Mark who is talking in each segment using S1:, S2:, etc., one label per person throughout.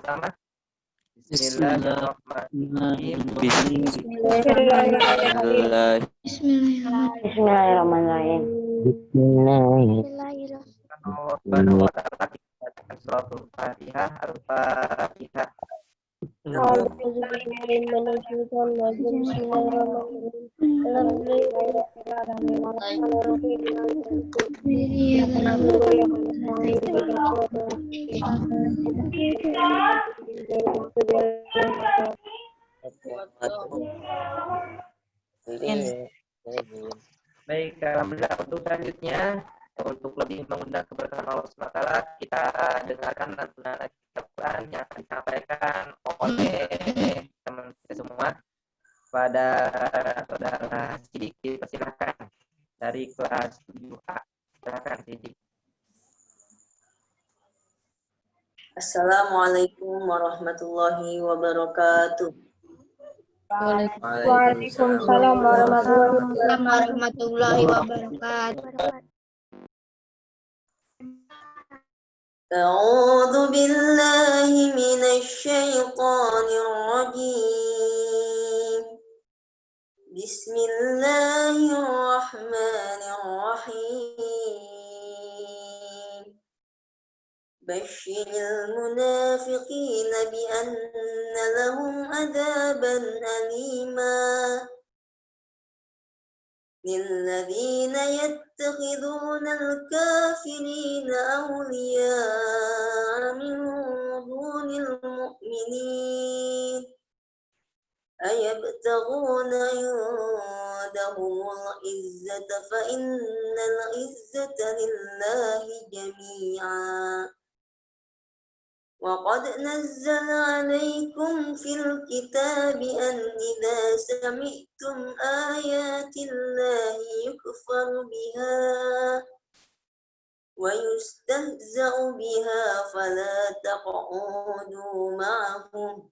S1: sama. Bismillahirrahmanirrahim.
S2: Bismillahirrahmanirrahim.
S3: Bismillahirrahmanirrahim.
S1: Bacakan suratul Fatihah, Al-Fatihah. Baik, alhamdulillah untuk selanjutnya, untuk lebih mengundang keberkahan Allah SWT, kita dengarkan lantunan Al-Quran yang akan disampaikan oleh teman kita semua pada saudara Sidik. Persilahkan dari kelas 7A. Silakan Sidik.
S4: Assalamualaikum warahmatullahi wabarakatuh.
S3: Waalaikumsalam warahmatullahi wabarakatuh.
S4: A'udzu billahi minasy syaithanir rajim. Bismillahirrahmanirrahim. Basyiril munafiqina bi anna lahum adzaban alima. للذين يتخذون الكافرين أولياء من دون المؤمنين أيبتغون عندهم العزة فإن العزة لله جميعا وقد نزل عليكم في الكتاب أن إذا سمعتم آيات الله يكفر بها ويستهزأ بها فلا تقعدوا معهم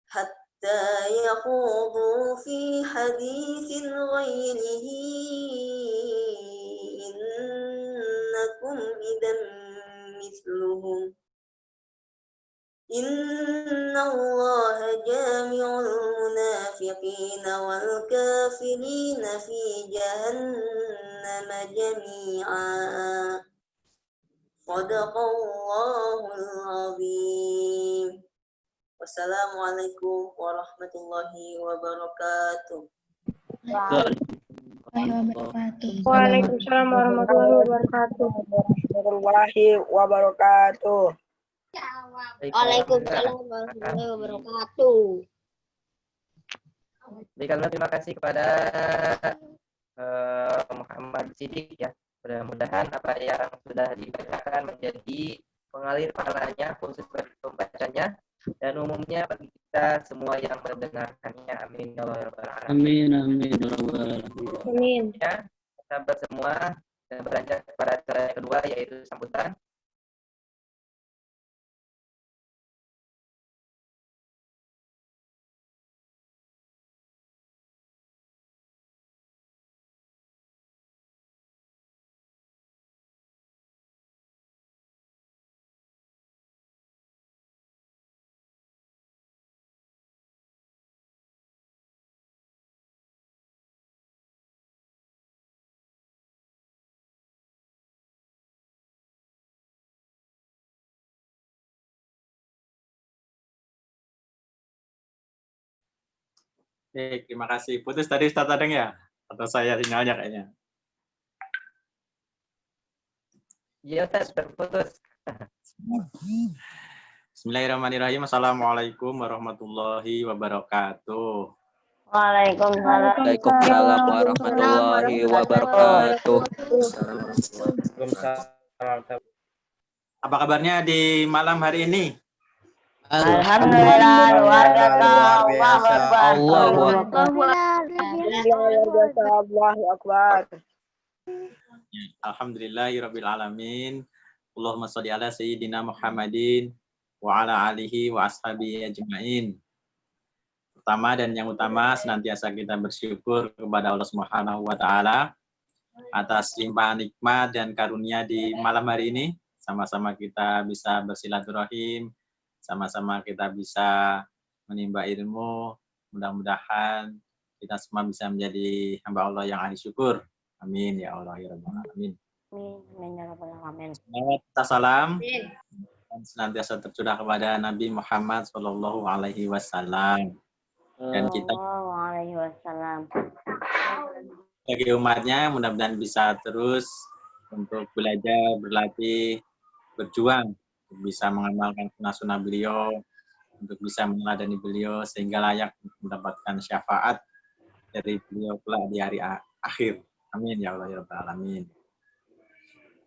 S4: حتى يخوضوا في حديث غيره إنكم إذا مثلهم إن الله جامع المنافقين والكافرين في جهنم جميعا صدق الله العظيم. Wassalamualaikum warahmatullahi wabarakatuh.
S3: Waalaikumsalam warahmatullahi wabarakatuh.
S2: Waalaikumsalam warahmatullahi wabarakatuh.
S1: Baiklah, terima kasih kepada Muhammad Sidik ya. Mudah-mudahan apa yang sudah dibacakan menjadi pengalir pahalanya khusus bagi pembacanya dan umumnya bagi kita semua yang mendengarkannya. Amin ya rabbal alamin.
S2: Amin.
S3: Amin.
S1: Ya, sahabat semua, dan beranjak kepada acara yang kedua yaitu sambutan.
S5: Baik, terima kasih. Putus tadi Ustaz Adeng ya? Atau saya sinyalnya kayaknya?
S1: Iya, Ustaz, terputus.
S5: Bismillahirrahmanirrahim. Assalamualaikum warahmatullahi wabarakatuh.
S2: Waalaikumsalam warahmatullahi wabarakatuh.
S5: Apa kabarnya di malam hari ini?
S3: Alhamdulillah luar biasa. Allahu Akbar.
S5: Alhamdulillahirabbil alamin. Allahumma shalli ala sayyidina Muhammadin wa ala alihi wa ashabihi ajmain. Pertama dan yang utama, senantiasa kita bersyukur kepada Allah Subhanahu wa taala atas limpahan nikmat dan karunia di malam hari ini. Sama-sama kita bisa bersilaturahim, sama-sama kita bisa menimba ilmu. Mudah-mudahan kita semua bisa menjadi hamba Allah yang ahli syukur. Amin ya Allah ya Rabbal alamin.
S2: Amin ya rabbal alamin.
S5: Salam dan senantiasa tercurah kepada Nabi Muhammad Shallallahu Alaihi Wasallam. Dan kita
S2: Sallallahu alaihi wasallam.
S5: bagi umatnya mudah-mudahan bisa terus untuk belajar, berlatih, berjuang untuk bisa mengamalkan sunnah-sunnah beliau, untuk bisa meneladani beliau sehingga layak mendapatkan syafaat dari beliau kelak di hari akhir. Amin ya Allah ya Rabbal alamin.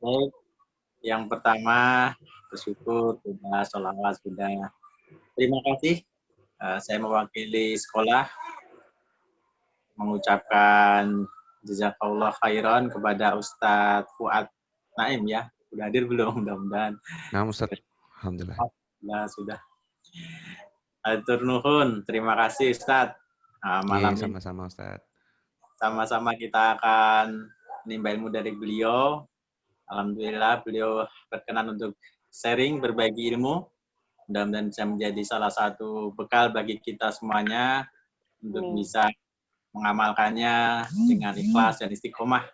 S5: Baik, yang pertama bersyukur sudah, sholawat sudah. Terima kasih. Saya mewakili sekolah mengucapkan jazakallah khairan kepada Ustadz Fuad Naim ya. Sudah hadir belum? Mudah-mudahan.
S6: Nah, Ustaz. Alhamdulillah.
S5: Nah, sudah. Atur nuhun. Terima kasih Ustadz. Malam ini
S6: Sama-sama Ustaz.
S5: sama-sama kita akan menimba ilmu dari beliau. Alhamdulillah beliau berkenan untuk sharing, berbagi ilmu. Mudah-mudahan bisa menjadi salah satu bekal bagi kita semuanya untuk bisa mengamalkannya dengan ikhlas dan istiqomah.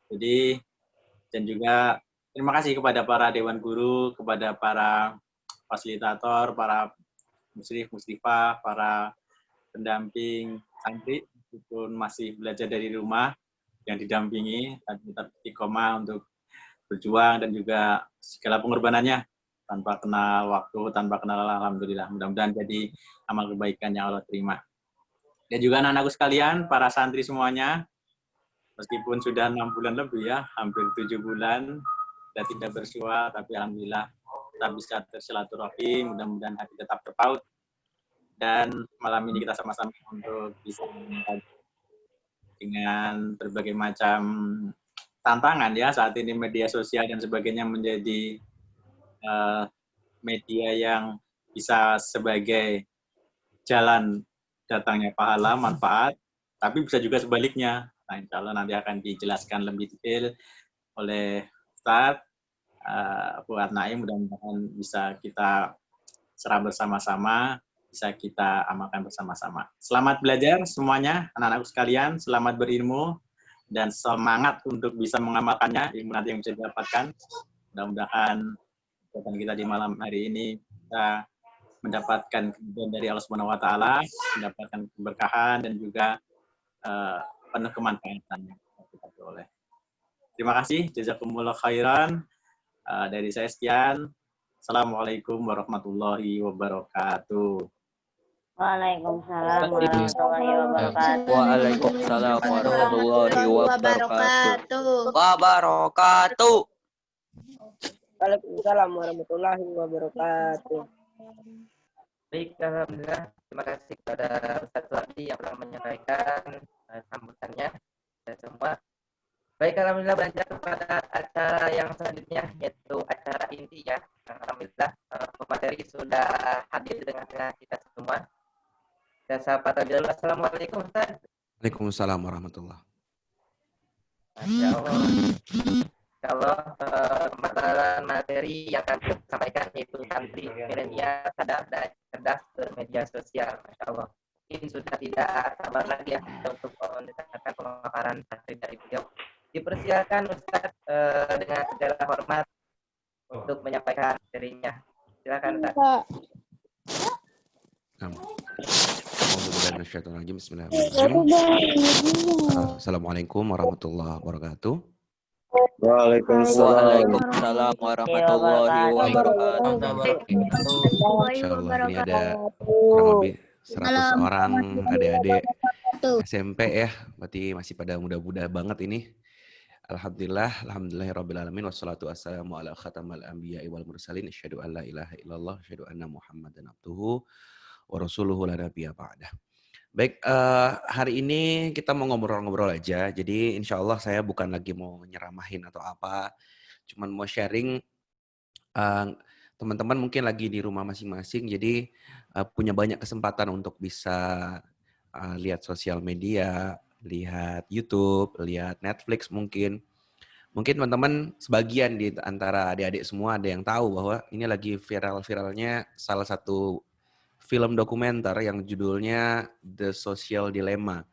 S5: Jadi, dan juga terima kasih kepada para dewan guru, kepada para fasilitator, para musyrif-musyrifah, para pendamping santri, meskipun masih belajar dari rumah, yang didampingi, tapi tetap istiqomah untuk berjuang dan juga segala pengorbanannya tanpa kenal waktu, tanpa kenal alhamdulillah. Mudah-mudahan jadi amal kebaikan yang Allah terima. Dan juga anak-anakku sekalian, para santri semuanya, meskipun sudah 6 bulan lebih ya, hampir 7 bulan, sudah tidak bersua, tapi alhamdulillah kita bisa bersilaturahim, mudah-mudahan hati tetap terpaut. Dan malam ini kita sama-sama untuk bisa dengan berbagai macam tantangan ya, saat ini media sosial dan sebagainya menjadi media yang bisa sebagai jalan datangnya pahala, manfaat, tapi bisa juga sebaliknya. Nah, insya Allah nanti akan dijelaskan lebih detail oleh Ustadz Fuad Naim. Mudah-mudahan bisa kita serap bersama-sama, bisa kita amalkan bersama-sama. Selamat belajar semuanya, anak-anakku sekalian. Selamat berilmu dan semangat untuk bisa mengamalkannya, ilmu nanti yang bisa didapatkan. Mudah-mudahan kegiatan kita di malam hari ini kita mendapatkan kemudian dari Allah Subhanahu wa taala, mendapatkan keberkahan dan juga penuh kemanfaatan yang kita peroleh. Terima kasih, jazakumullah khairan. Dari saya sekian. Assalamualaikum warahmatullahi wabarakatuh.
S2: Waalaikumsalam warahmatullahi wabarakatuh. Waalaikumsalam warahmatullahi
S3: wabarakatuh. Waalaikumsalam warahmatullahi wabarakatuh.
S1: Baik, alhamdulillah. Terima kasih kepada Ustaz Suwardi yang telah menyampaikan sambutannya dan semua. Baik, alhamdulillah beranjak kepada acara yang selanjutnya, yaitu acara inti ya. Alhamdulillah pemateri sudah hadir dengan kita semua. Saya sapa terlebih dahulu. Assalamualaikum Ustaz.
S6: Waalaikumsalam warahmatullahi.
S1: Masya Allah. Kalau materi yang akan kita sampaikan yaitu santri milenial sadar dan cerdas bermedia sosial. Masya Allah. Ini sudah tidak sabar lagi ya untuk mendengarkan pemaparan santri dari beliau. Dipersilakan Ustaz dengan segala hormat untuk menyampaikan materinya. Silakan Ustaz.
S6: Bismillahirrahmanirrahim. Assalamualaikum warahmatullahi wabarakatuh.
S2: Waalaikumsalam warahmatullahi wabarakatuh.
S6: Insyaallah ini ada kurang lebih 100 orang adik-adik SMP ya, berarti masih pada muda-muda banget ini. Alhamdulillahirrabbilalamin, wassalatu wassalamu ala khatamal anbiya'i wal mursalin, asyhadu an la ilaha illallah, asyhadu anna muhammadan abduhu wa rasuluhu la nabiyya ba'dah. Baik, hari ini kita mau ngobrol-ngobrol aja, jadi insya Allah saya bukan lagi mau nyeramahin atau apa, cuman mau sharing. Teman-teman mungkin lagi di rumah masing-masing, jadi punya banyak kesempatan untuk bisa lihat sosial media, lihat YouTube, lihat Netflix mungkin. Mungkin teman-teman sebagian di antara adik-adik semua ada yang tahu bahwa ini lagi viral-viralnya salah satu film dokumenter yang judulnya The Social Dilemma.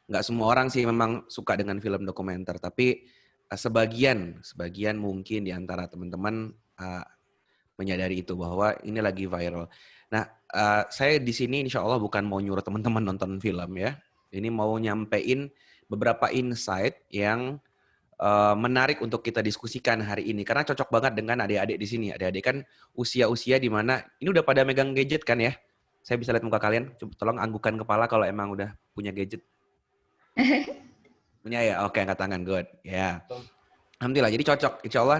S6: Nggak semua orang sih memang suka dengan film dokumenter, tapi sebagian mungkin di antara teman-teman menyadari itu bahwa ini lagi viral. Nah, saya di sini insya Allah bukan mau nyuruh teman-teman nonton film ya. Ini mau nyampein beberapa insight yang menarik untuk kita diskusikan hari ini. Karena cocok banget dengan adik-adik di sini. Adik-adik kan usia-usia di mana ini udah pada megang gadget kan ya. Saya bisa lihat muka kalian. Coba tolong anggukan kepala kalau emang udah punya gadget. Punya ya? Oke, angkat tangan. Good. Ya. Alhamdulillah. Jadi cocok. Insya Allah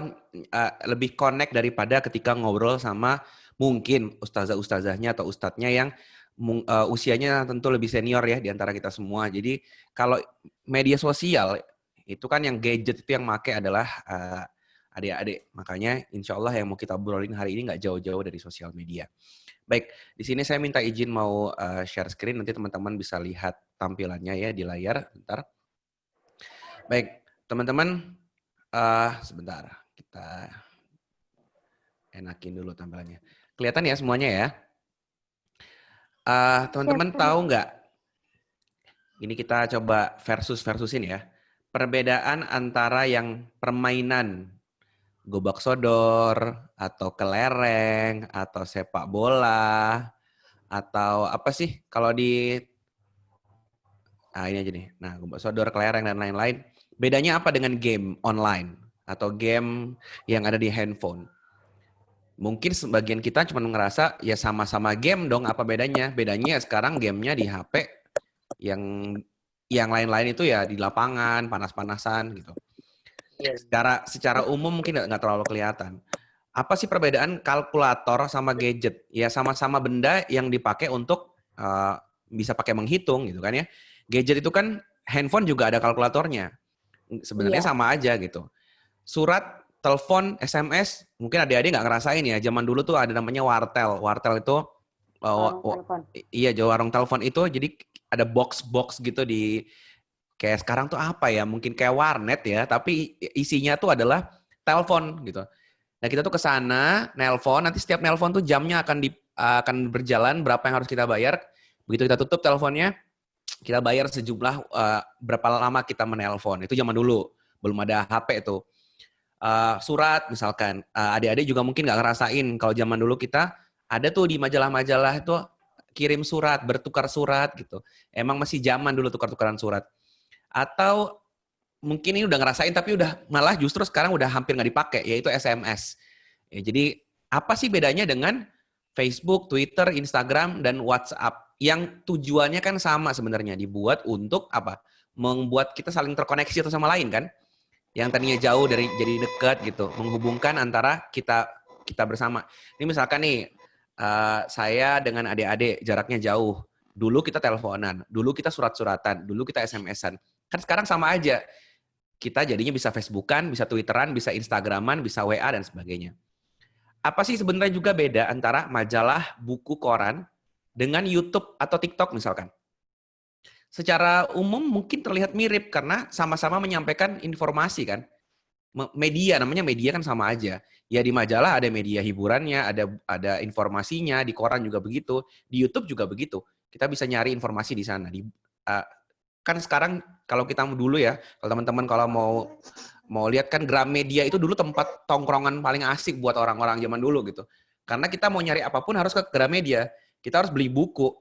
S6: lebih connect daripada ketika ngobrol sama mungkin ustazah-ustazahnya atau ustadznya yang usianya tentu lebih senior ya di antara kita semua. Jadi kalau media sosial itu kan yang gadget itu yang make adalah adik-adik. Makanya insya Allah yang mau kita obrolin hari ini nggak jauh-jauh dari sosial media. Baik, di sini saya minta izin mau share screen. Nanti teman-teman bisa lihat tampilannya ya di layar. Bentar. Baik, teman-teman. Sebentar. Kita enakin dulu tampilannya. Kelihatan ya semuanya ya? Teman-teman tahu nggak? Ini kita coba versus-versusin ya. Perbedaan antara yang permainan gobak sodor atau kelereng atau sepak bola atau apa sih kalau di ini aja nih. Nah, gobak sodor, kelereng dan lain-lain. Bedanya apa dengan game online atau game yang ada di handphone? Mungkin sebagian kita cuma ngerasa ya sama-sama game dong, apa bedanya? Bedanya sekarang gamenya di HP yang lain-lain itu ya di lapangan, panas-panasan gitu. Secara umum mungkin nggak terlalu kelihatan. Apa sih perbedaan kalkulator sama gadget? Ya sama-sama benda yang dipakai untuk bisa pakai menghitung gitu kan ya. Gadget itu kan handphone juga ada kalkulatornya. Sebenarnya sama aja gitu. Surat, telepon, SMS, mungkin adik-adik nggak ngerasain ya. Zaman dulu tuh ada namanya wartel. Wartel itu warung telepon itu jadi ada box-box gitu di kayak sekarang tuh apa ya? Mungkin kayak warnet ya, tapi isinya tuh adalah telepon gitu. Nah, kita tuh ke sana, nelpon, nanti setiap nelpon tuh jamnya akan berjalan berapa yang harus kita bayar. Begitu kita tutup teleponnya, kita bayar sejumlah berapa lama kita menelpon. Itu zaman dulu, belum ada HP itu. Surat misalkan, adik-adik juga mungkin nggak ngerasain kalau zaman dulu kita ada tuh di majalah-majalah itu kirim surat, bertukar surat gitu. Emang masih zaman dulu tukar-tukaran surat. Atau mungkin ini udah ngerasain tapi udah malah justru sekarang udah hampir nggak dipakai, yaitu SMS. Ya, jadi apa sih bedanya dengan Facebook, Twitter, Instagram, dan WhatsApp? Yang tujuannya kan sama sebenarnya, dibuat untuk apa? Membuat kita saling terkoneksi satu sama lain kan? Yang tadinya jauh dari jadi dekat gitu, menghubungkan antara kita bersama. Ini misalkan nih, saya dengan adik-adik jaraknya jauh. Dulu kita teleponan, dulu kita surat-suratan, dulu kita SMS-an. Kan sekarang sama aja. Kita jadinya bisa Facebookan, bisa Twitteran, bisa Instagraman, bisa WA, dan sebagainya. Apa sih sebenarnya juga beda antara majalah, buku, koran, dengan YouTube atau TikTok misalkan? Secara umum mungkin terlihat mirip karena sama-sama menyampaikan informasi kan. Media, namanya media kan sama aja. Ya di majalah ada media hiburannya, ada informasinya, di koran juga begitu, di YouTube juga begitu. Kita bisa nyari informasi di sana. Kan sekarang kalau kita dulu ya, kalau teman-teman kalau mau lihat kan Gramedia itu dulu tempat tongkrongan paling asik buat orang-orang zaman dulu gitu. Karena kita mau nyari apapun harus ke Gramedia. Kita harus beli buku.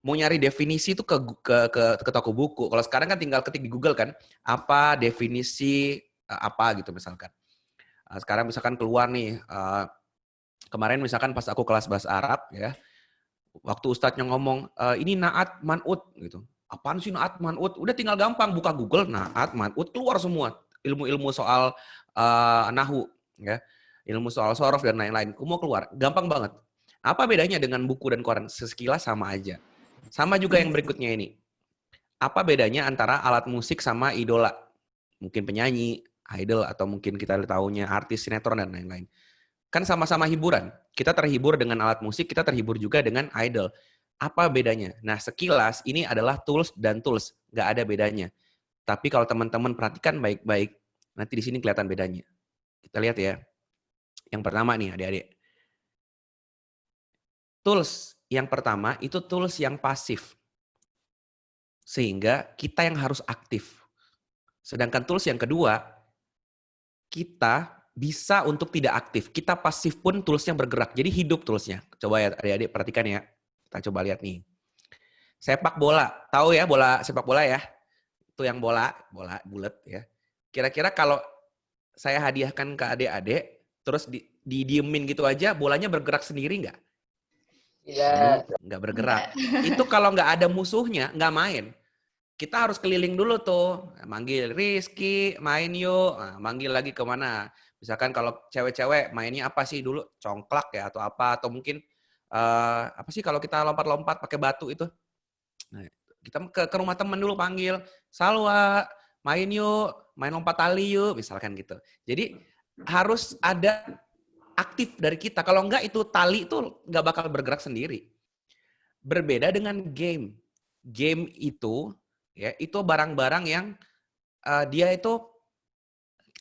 S6: Mau nyari definisi itu ke toko buku. Kalau sekarang kan tinggal ketik di Google kan, apa definisi apa gitu misalkan. Sekarang misalkan keluar nih, kemarin misalkan pas aku kelas bahasa Arab ya, waktu ustadznya ngomong, ini naat man'ut gitu. Apaan sih naat man'ut? Udah tinggal gampang buka Google, naat man'ut, keluar semua ilmu-ilmu soal nahwu ya, ilmu soal sorof dan lain-lain. Mau keluar, gampang banget. Apa bedanya dengan buku dan koran? Sekilas sama aja. Sama juga yang berikutnya ini. Apa bedanya antara alat musik sama idola? Mungkin penyanyi, idol, atau mungkin kita tahunya artis sinetron dan lain-lain. Kan sama-sama hiburan. Kita terhibur dengan alat musik, kita terhibur juga dengan idol. Apa bedanya? Nah, sekilas ini adalah tools dan tools. Nggak ada bedanya. Tapi kalau teman-teman perhatikan baik-baik, Nanti di sini kelihatan bedanya. Kita lihat ya. Yang pertama nih adik-adik. Tools yang pertama itu tools yang pasif. Sehingga kita yang harus aktif. Sedangkan tools yang kedua, kita bisa untuk tidak aktif. Kita pasif pun toolsnya bergerak. Jadi hidup toolsnya. Coba ya adik-adik perhatikan ya. Kita coba lihat nih. Sepak bola. Tahu ya bola sepak bola ya? Itu yang bola bulat ya. Kira-kira kalau saya hadiahkan ke adik-adik, terus didiemin gitu aja, bolanya bergerak sendiri nggak? Nggak bergerak. Itu kalau nggak ada musuhnya, nggak main. Kita harus keliling dulu tuh. Manggil Rizky, main yuk. Nah, manggil lagi kemana. Misalkan kalau cewek-cewek mainnya apa sih dulu? Congklak ya atau apa. Atau mungkin apa sih kalau kita lompat-lompat pakai batu itu. Nah, kita ke rumah temen dulu panggil. Salwa, main yuk. Main lompat tali yuk. Misalkan gitu. Jadi harus ada aktif dari kita. Kalau enggak itu tali itu nggak bakal bergerak sendiri. Berbeda dengan game. Game itu ya itu barang-barang yang dia itu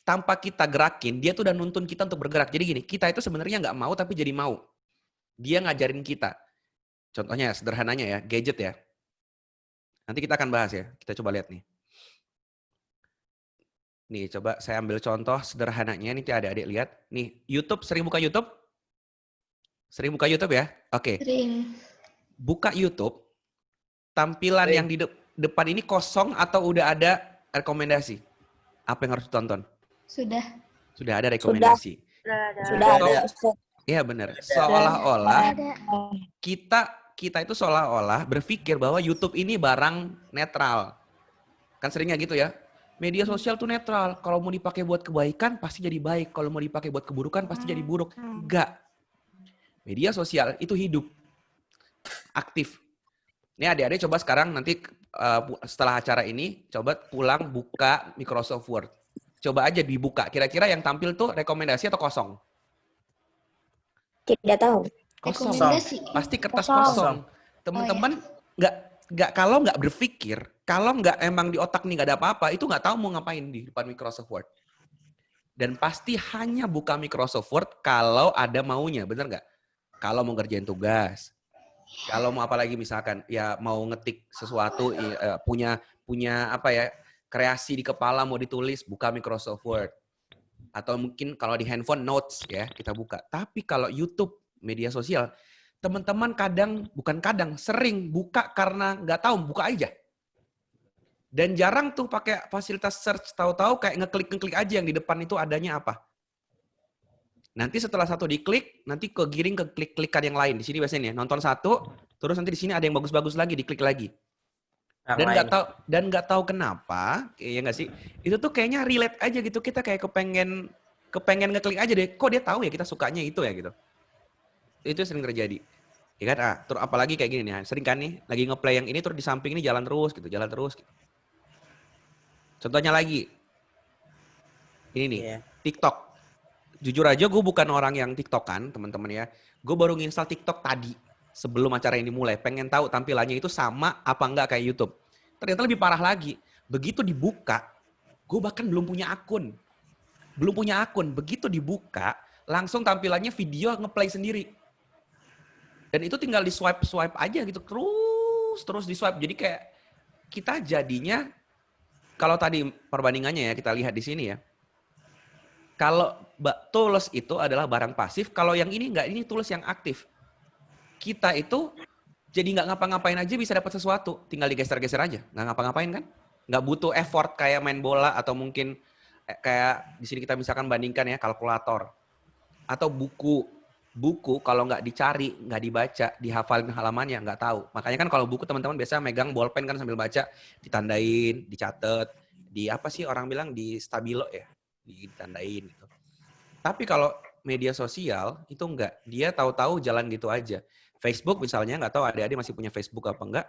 S6: tanpa kita gerakin, dia tuh udah nuntun kita untuk bergerak. Jadi gini, kita itu sebenarnya nggak mau tapi jadi mau. Dia ngajarin kita. Contohnya sederhananya ya, gadget ya. Nanti kita akan bahas ya. Kita coba lihat nih. Nih, coba saya ambil contoh sederhananya. Nih, adik-adik lihat. Nih, YouTube, sering buka YouTube? Sering buka YouTube ya? Oke.
S7: Sering.
S6: Buka YouTube, tampilan yang di depan ini kosong atau udah ada rekomendasi? Apa yang harus ditonton?
S7: Sudah.
S6: Sudah ada rekomendasi.
S3: Sudah.
S6: Iya benar. Seolah-olah kita itu seolah-olah berpikir bahwa YouTube ini barang netral. Kan seringnya gitu ya. Media sosial tuh netral. Kalau mau dipakai buat kebaikan, pasti jadi baik. Kalau mau dipakai buat keburukan, pasti jadi buruk. Enggak. Media sosial itu hidup. Aktif. Ini adik-adik coba sekarang nanti setelah acara ini, coba pulang buka Microsoft Word. Coba aja dibuka. Kira-kira yang tampil tuh rekomendasi atau kosong?
S8: Tidak tahu.
S6: Kosong.
S7: Rekomendasi.
S6: Pasti kertas kosong. Teman-teman nggak kalau nggak berpikir, kalau nggak emang di otak nih nggak ada apa-apa, itu nggak tahu mau ngapain di depan Microsoft Word. Dan pasti hanya buka Microsoft Word kalau ada maunya, bener nggak? Kalau mau ngerjain tugas, kalau mau apalagi misalkan ya mau ngetik sesuatu, punya apa ya kreasi di kepala mau ditulis, buka Microsoft Word. Atau mungkin kalau di handphone notes ya kita buka. Tapi kalau YouTube media sosial teman-teman sering buka karena nggak tahu, buka aja. Dan jarang tuh pakai fasilitas search, tahu-tahu kayak ngeklik aja yang di depan itu adanya apa. Nanti setelah satu diklik, nanti kegiring ke klik-klikan yang lain. Di sini biasanya nih, nonton satu, terus nanti di sini ada yang bagus-bagus lagi, diklik lagi. Dan nggak tahu kenapa, ya nggak sih? Itu tuh kayaknya relate aja gitu, kita kayak kepengen ngeklik aja deh. Kok dia tahu ya kita sukanya itu ya gitu. Itu sering terjadi. Ya kan? Terus apalagi kayak gini nih, sering kan nih, lagi ngeplay yang ini terus di samping ini jalan terus gitu. Contohnya lagi, ini nih, TikTok. Jujur aja gue bukan orang yang TikTokan, teman-teman ya. Gue baru nginstal TikTok tadi, sebelum acara ini dimulai. Pengen tahu tampilannya itu sama apa enggak kayak YouTube. Ternyata lebih parah lagi. Begitu dibuka, gue bahkan belum punya akun. Begitu dibuka, langsung tampilannya video ngeplay sendiri. Dan itu tinggal di swipe aja gitu. Terus di swipe. Jadi kayak kita jadinya, kalau tadi perbandingannya ya kita lihat di sini ya. Kalau tools itu adalah barang pasif, kalau yang ini enggak, ini tools yang aktif. Kita itu jadi nggak ngapa-ngapain aja bisa dapat sesuatu, tinggal digeser-geser aja, nggak ngapa-ngapain kan? Nggak butuh effort kayak main bola atau mungkin kayak di sini kita misalkan bandingkan ya kalkulator atau buku kalau nggak dicari, nggak dibaca, dihafalin halamannya nggak tahu. Makanya kan kalau buku teman-teman biasa megang bolpen kan sambil baca, ditandain, dicatat, di apa sih orang bilang di stabilo ya, ditandain gitu. Tapi kalau media sosial itu enggak, dia tahu-tahu jalan gitu aja. Facebook misalnya, nggak tahu adik-adik masih punya Facebook apa enggak.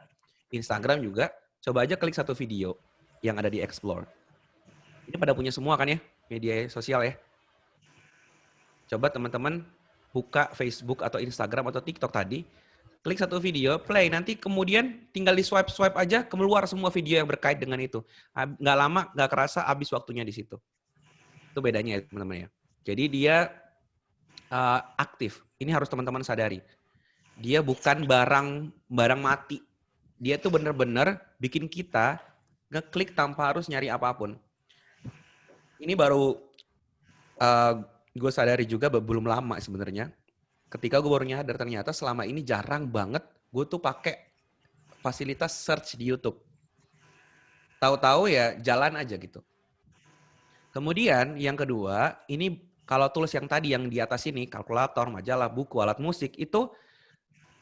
S6: Instagram juga, coba aja klik satu video yang ada di Explore. Ini pada punya semua kan ya, media sosial ya. Coba teman-teman buka Facebook atau Instagram atau TikTok tadi, klik satu video, play, nanti kemudian tinggal di swipe aja, keluar semua video yang berkait dengan itu. Nggak lama, nggak kerasa habis waktunya di situ. Itu bedanya ya teman-teman ya. Jadi dia aktif. Ini harus teman-teman sadari. Dia bukan barang mati. Dia tuh bener-bener bikin kita ngeklik tanpa harus nyari apapun. Ini baru gue sadari juga belum lama sebenarnya. Ketika gue baru nyadar ternyata selama ini jarang banget gue tuh pakai fasilitas search di YouTube. Tahu-tahu ya jalan aja gitu. Kemudian yang kedua, ini kalau tools yang tadi yang di atas ini, kalkulator, majalah, buku, alat musik, itu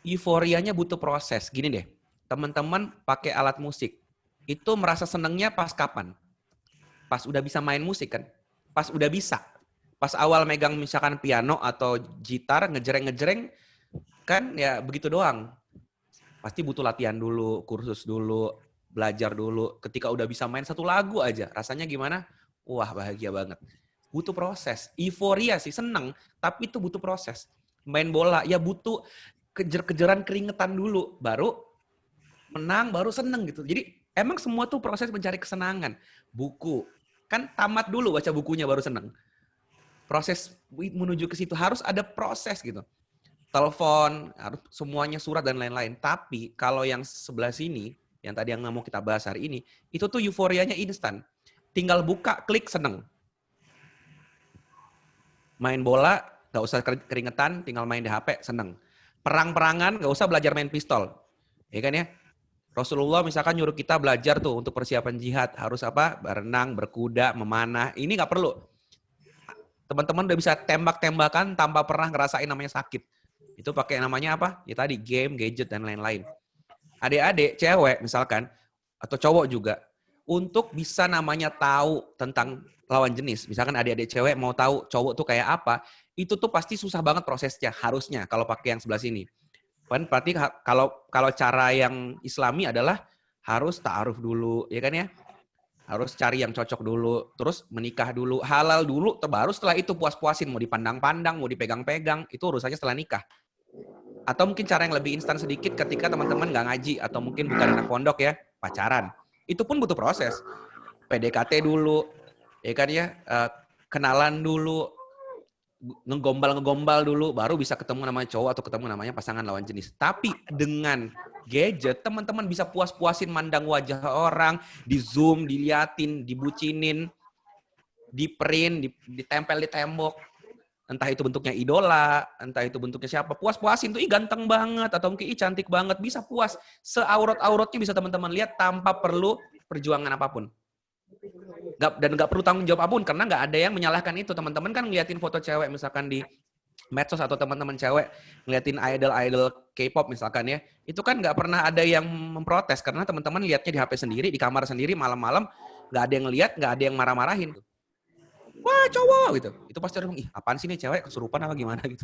S6: euforianya butuh proses. Gini deh, teman-teman pakai alat musik, itu merasa senengnya pas kapan? Pas udah bisa main musik kan? Pas udah bisa. Pas awal megang misalkan piano atau gitar, ngejreng-ngejreng, kan ya begitu doang. Pasti butuh latihan dulu, kursus dulu, belajar dulu. Ketika udah bisa main satu lagu aja, rasanya gimana? Wah, bahagia banget. Butuh proses. Euforia sih, seneng. Tapi itu butuh proses. Main bola, ya butuh kejar-kejaran keringetan dulu. Baru menang, baru seneng gitu. Jadi emang semua tuh proses mencari kesenangan. Buku. Kan tamat dulu baca bukunya baru seneng. Proses menuju ke situ harus ada proses gitu. Telepon, harus semuanya surat dan lain-lain. Tapi kalau yang sebelah sini, yang tadi yang mau kita bahas hari ini, itu tuh euforianya instan. Tinggal buka, klik, seneng. Main bola, gak usah keringetan, tinggal main di HP, seneng. Perang-perangan, gak usah belajar main pistol. Ya kan ya? Rasulullah misalkan nyuruh kita belajar tuh untuk persiapan jihad. Harus apa? Berenang, berkuda, memanah. Ini gak perlu. Teman-teman udah bisa tembak-tembakan tanpa pernah ngerasain namanya sakit. Itu pakai namanya apa? Ya tadi game, gadget, dan lain-lain. Adik-adik, cewek misalkan, atau cowok juga, untuk bisa namanya tahu tentang lawan jenis. Misalkan adik-adik cewek mau tahu cowok tuh kayak apa, itu tuh pasti susah banget prosesnya, harusnya kalau pakai yang sebelah sini. Berarti kalau cara yang Islami adalah harus ta'aruf dulu, ya kan ya? Harus cari yang cocok dulu, terus menikah dulu, halal dulu, baru setelah itu puas-puasin, mau dipandang-pandang, mau dipegang-pegang, itu urusannya setelah nikah. Atau mungkin cara yang lebih instan sedikit ketika teman-teman nggak ngaji, atau mungkin bukan anak pondok ya, pacaran. Itu pun butuh proses. PDKT dulu, ya kan ya, kenalan dulu, ngegombal dulu, baru bisa ketemu namanya cowok atau ketemu namanya pasangan lawan jenis. Tapi dengan gadget, teman-teman bisa puas-puasin mandang wajah orang, di zoom, diliatin, dibucinin, di print, ditempel di tembok. Entah itu bentuknya idola, entah itu bentuknya siapa. Puas-puasin tuh, ih ganteng banget, atau mungkin ih cantik banget. Bisa puas. Seaurat-auratnya bisa teman-teman lihat tanpa perlu perjuangan apapun. Dan nggak perlu tanggung jawab apapun, karena nggak ada yang menyalahkan itu. Teman-teman kan ngeliatin foto cewek misalkan di medsos, atau teman-teman cewek ngeliatin idol K-pop misalkan ya, itu kan nggak pernah ada yang memprotes, karena teman-teman lihatnya di HP sendiri, di kamar sendiri, malam-malam, nggak ada yang ngeliat, nggak ada yang marah-marahin. Wah cowok gitu, itu pasti orang, ih apaan sih nih cewek, kesurupan apa gimana gitu.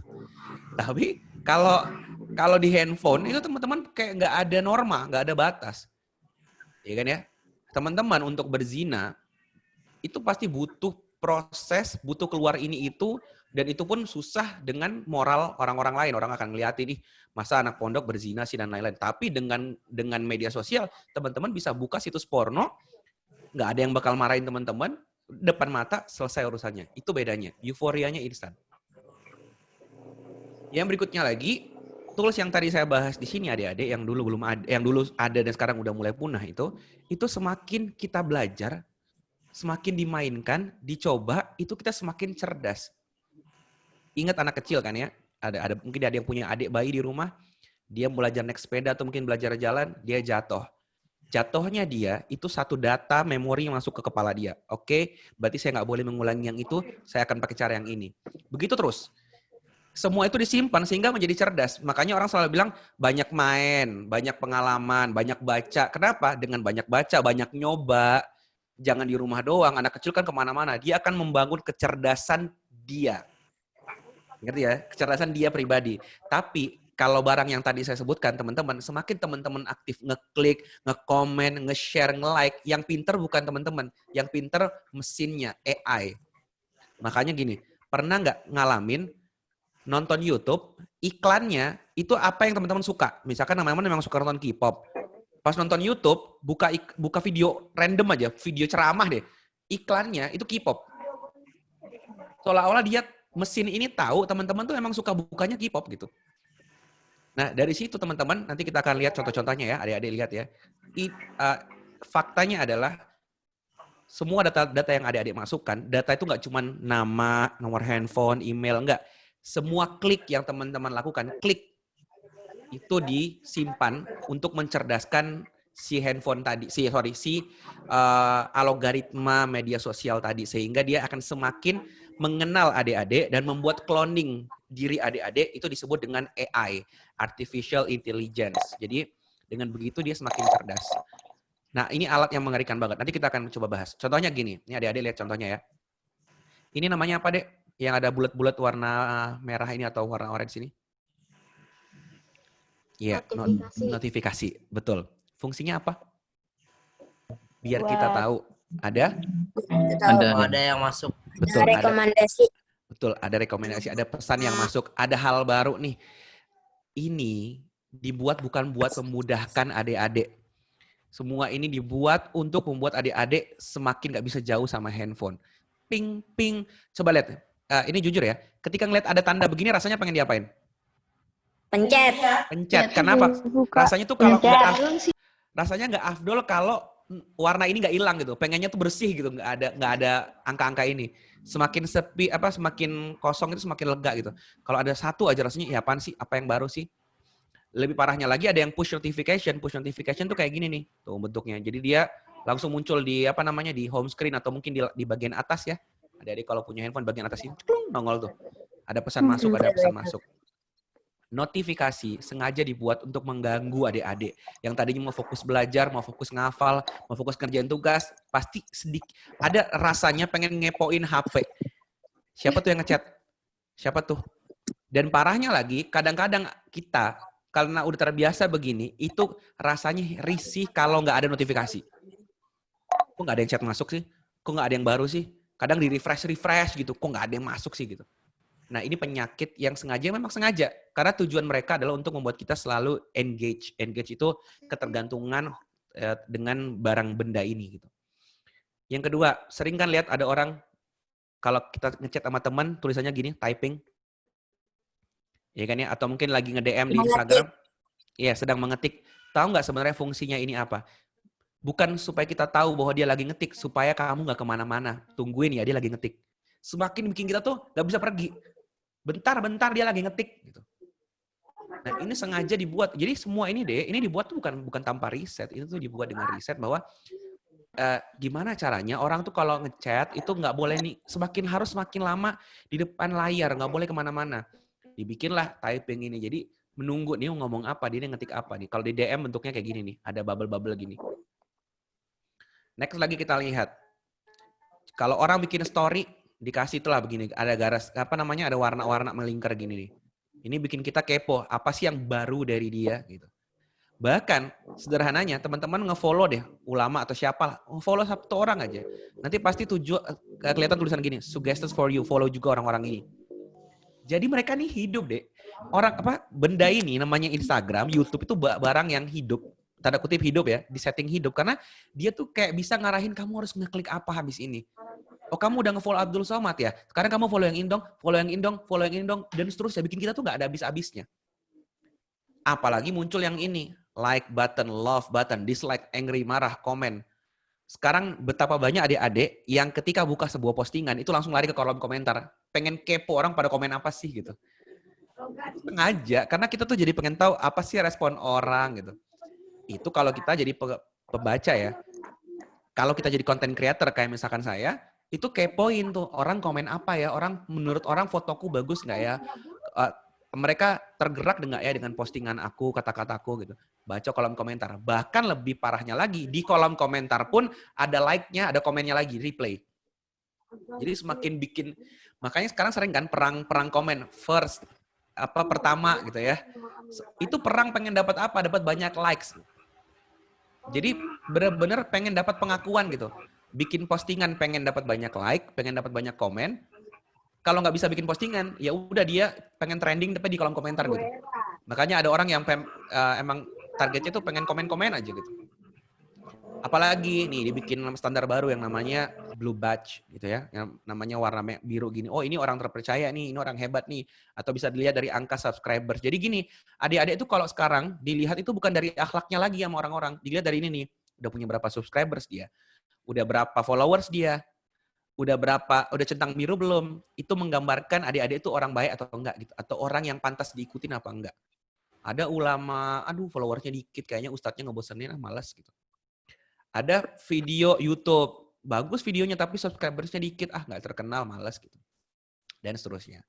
S6: Tapi kalau di handphone itu teman-teman kayak nggak ada norma, nggak ada batas, ya kan ya. Teman-teman untuk berzina itu pasti butuh proses, butuh keluar ini itu, dan itu pun susah dengan moral orang-orang lain. Orang akan ngeliatin nih, masa anak pondok berzina sih dan lain-lain. Tapi dengan media sosial, teman-teman bisa buka situs porno, nggak ada yang bakal marahin teman-teman, depan mata selesai urusannya. Itu bedanya, euforianya instan. Yang berikutnya lagi, tools yang tadi saya bahas di sini adik-adik, yang dulu belum ada, yang dulu ada dan sekarang udah mulai punah itu semakin kita belajar, semakin dimainkan, dicoba, itu kita semakin cerdas. Ingat anak kecil kan ya, ada mungkin ada yang punya adik bayi di rumah, dia belajar naik sepeda atau mungkin belajar jalan, dia jatuh. Jatuhnya dia itu satu data memori yang masuk ke kepala dia. Oke, berarti saya nggak boleh mengulangi yang itu, saya akan pakai cara yang ini. Begitu terus. Semua itu disimpan sehingga menjadi cerdas. Makanya orang selalu bilang banyak main, banyak pengalaman, banyak baca. Kenapa? Dengan banyak baca, banyak nyoba. Jangan di rumah doang. Anak kecil kan kemana-mana. Dia akan membangun kecerdasan dia. Ngerti ya? Kecerdasan dia pribadi. Tapi kalau barang yang tadi saya sebutkan, teman-teman, semakin teman-teman aktif ngeklik, ngekomen, nge-share, nge-like, yang pinter bukan teman-teman. Yang pinter mesinnya, AI. Makanya gini, pernah nggak ngalamin nonton YouTube, iklannya itu apa yang teman-teman suka. Misalkan teman-teman memang suka nonton K-pop. Pas nonton YouTube, buka video random aja, video ceramah deh. Iklannya itu K-pop. Seolah-olah dia mesin ini tahu teman-teman tuh emang suka bukanya K-pop gitu. Nah, dari situ teman-teman, nanti kita akan lihat contoh-contohnya ya, adik-adik lihat ya. Faktanya adalah semua data yang adik-adik masukkan, data itu nggak cuma nama, nomor handphone, email, enggak. Semua klik yang teman-teman lakukan, klik itu disimpan untuk mencerdaskan si handphone tadi, algoritma media sosial tadi, sehingga dia akan semakin mengenal adik-adik dan membuat cloning diri adik-adik, itu disebut dengan AI, Artificial Intelligence. Jadi dengan begitu dia semakin cerdas. Nah, ini alat yang mengerikan banget. Nanti kita akan coba bahas. Contohnya gini, ini adik-adik lihat contohnya ya. Ini namanya apa, Dek? Yang ada bulat-bulat warna merah ini atau warna orange ini? Iya, notifikasi. Betul. Fungsinya apa? Biar kita tahu. Ada
S3: yang masuk.
S6: Betul.
S7: Ada rekomendasi.
S6: Betul, ada rekomendasi, ada pesan yang masuk, ada hal baru nih. Ini dibuat bukan buat memudahkan adik-adik. Semua ini dibuat untuk membuat adik-adik semakin nggak bisa jauh sama handphone. Ping, ping. Coba lihat. Ini jujur ya. Ketika ngeliat ada tanda begini, rasanya pengen diapain?
S7: Pencet.
S6: Pencet. Kenapa? Rasanya tuh kalau rasanya nggak afdol kalau warna ini nggak hilang gitu. Pengennya tuh bersih gitu. Nggak ada angka-angka ini. Semakin sepi, semakin kosong itu semakin lega gitu. Kalau ada satu aja rasanya, ya apaan sih? Apa yang baru sih? Lebih parahnya lagi ada yang push notification. Push notification tuh kayak gini nih, tuh bentuknya. Jadi dia langsung muncul di di home screen atau mungkin di bagian atas ya. Adik-adik kalau punya handphone bagian atas ini nongol tuh. Ada pesan masuk, ada pesan masuk. Notifikasi sengaja dibuat untuk mengganggu adik-adik yang tadinya mau fokus belajar, mau fokus ngafal, mau fokus kerjain tugas, pasti sedikit ada rasanya pengen ngepoin HP. Siapa tuh yang ngechat? Siapa tuh? Dan parahnya lagi, kadang-kadang kita karena udah terbiasa begini, itu rasanya risih kalau nggak ada notifikasi. Kok nggak ada yang chat masuk sih? Kok nggak ada yang baru sih? Kadang di refresh gitu, kok nggak ada yang masuk sih gitu. Nah ini penyakit yang memang sengaja. Karena tujuan mereka adalah untuk membuat kita selalu engage. Engage itu ketergantungan dengan barang benda ini gitu. Yang kedua, sering kan lihat ada orang, kalau kita ngechat sama teman, tulisannya gini, typing. Ya kan ya, atau mungkin lagi nge-DM di Instagram. Iya, sedang mengetik. Tahu nggak sebenarnya fungsinya ini apa? Bukan supaya kita tahu bahwa dia lagi ngetik, supaya kamu nggak kemana-mana. Tungguin ya, dia lagi ngetik. Semakin bikin kita tuh nggak bisa pergi. Bentar-bentar dia lagi ngetik. Gitu. Nah ini sengaja dibuat. Jadi semua ini dibuat tuh bukan tanpa riset. Itu tuh dibuat dengan riset bahwa gimana caranya orang tuh kalau ngechat itu nggak boleh nih, harus semakin lama di depan layar, nggak boleh kemana-mana. Dibikinlah typing ini. Jadi menunggu nih ngomong apa, dia ngetik apa nih. Kalau di DM bentuknya kayak gini nih, ada bubble-bubble gini. Next lagi kita lihat. Kalau orang bikin story, dikasih itulah begini, ada garis, ada warna-warna melingkar gini nih. Ini bikin kita kepo, apa sih yang baru dari dia gitu. Bahkan sederhananya teman-teman nge-follow deh ulama atau siapa, follow satu orang aja. Nanti pasti kelihatan tulisan gini, suggestions for you, follow juga orang-orang ini. Jadi mereka nih hidup deh. Benda ini namanya Instagram, YouTube itu barang yang hidup. Tanda kutip hidup ya, di setting hidup. Karena dia tuh kayak bisa ngarahin kamu harus ngeklik apa habis ini. Oh kamu udah nge-follow Abdul Somad ya? Sekarang kamu follow yang ini dong, follow yang ini dong, follow yang ini dong. Dan seterusnya, bikin kita tuh gak ada habis-habisnya. Apalagi muncul yang ini. Like button, love button, dislike, angry, marah, komen. Sekarang betapa banyak adik-adik yang ketika buka sebuah postingan, itu langsung lari ke kolom komentar. Pengen kepo orang pada komen apa sih gitu. Sengaja, karena kita tuh jadi pengen tahu apa sih respon orang gitu. Itu kalau kita jadi pembaca ya. Kalau kita jadi content creator kayak misalkan saya, itu kepoin tuh orang komen apa ya, menurut orang fotoku bagus nggak ya, mereka tergerak dengan postingan aku, kata-kataku gitu. Baca kolom komentar. Bahkan lebih parahnya lagi, di kolom komentar pun ada like-nya, ada komennya lagi, replay. Jadi semakin bikin, makanya sekarang sering kan perang komen, pertama gitu ya. Itu perang pengen dapat apa? Dapat banyak likes. Jadi benar-benar pengen dapat pengakuan gitu. Bikin postingan pengen dapat banyak like, pengen dapat banyak komen. Kalau nggak bisa bikin postingan, ya udah dia pengen trending tapi di kolom komentar gitu. Makanya ada orang yang emang targetnya tuh pengen komen-komen aja gitu. Apalagi nih dibikin standar baru yang namanya blue badge gitu ya, yang namanya warna biru gini. Oh ini orang terpercaya nih, ini orang hebat nih. Atau bisa dilihat dari angka subscribers. Jadi gini, adik-adik itu kalau sekarang dilihat itu bukan dari akhlaknya lagi sama orang-orang. Dilihat dari ini nih, udah punya berapa subscribers dia, udah berapa followers dia, udah centang biru belum. Itu menggambarkan adik-adik itu orang baik atau enggak gitu. Atau orang yang pantas diikutin apa enggak. Ada ulama, aduh followersnya dikit, kayaknya ustadznya ngebosenin, malas gitu. Ada video YouTube, bagus videonya tapi subscribersnya dikit, nggak terkenal, malas gitu. Dan seterusnya.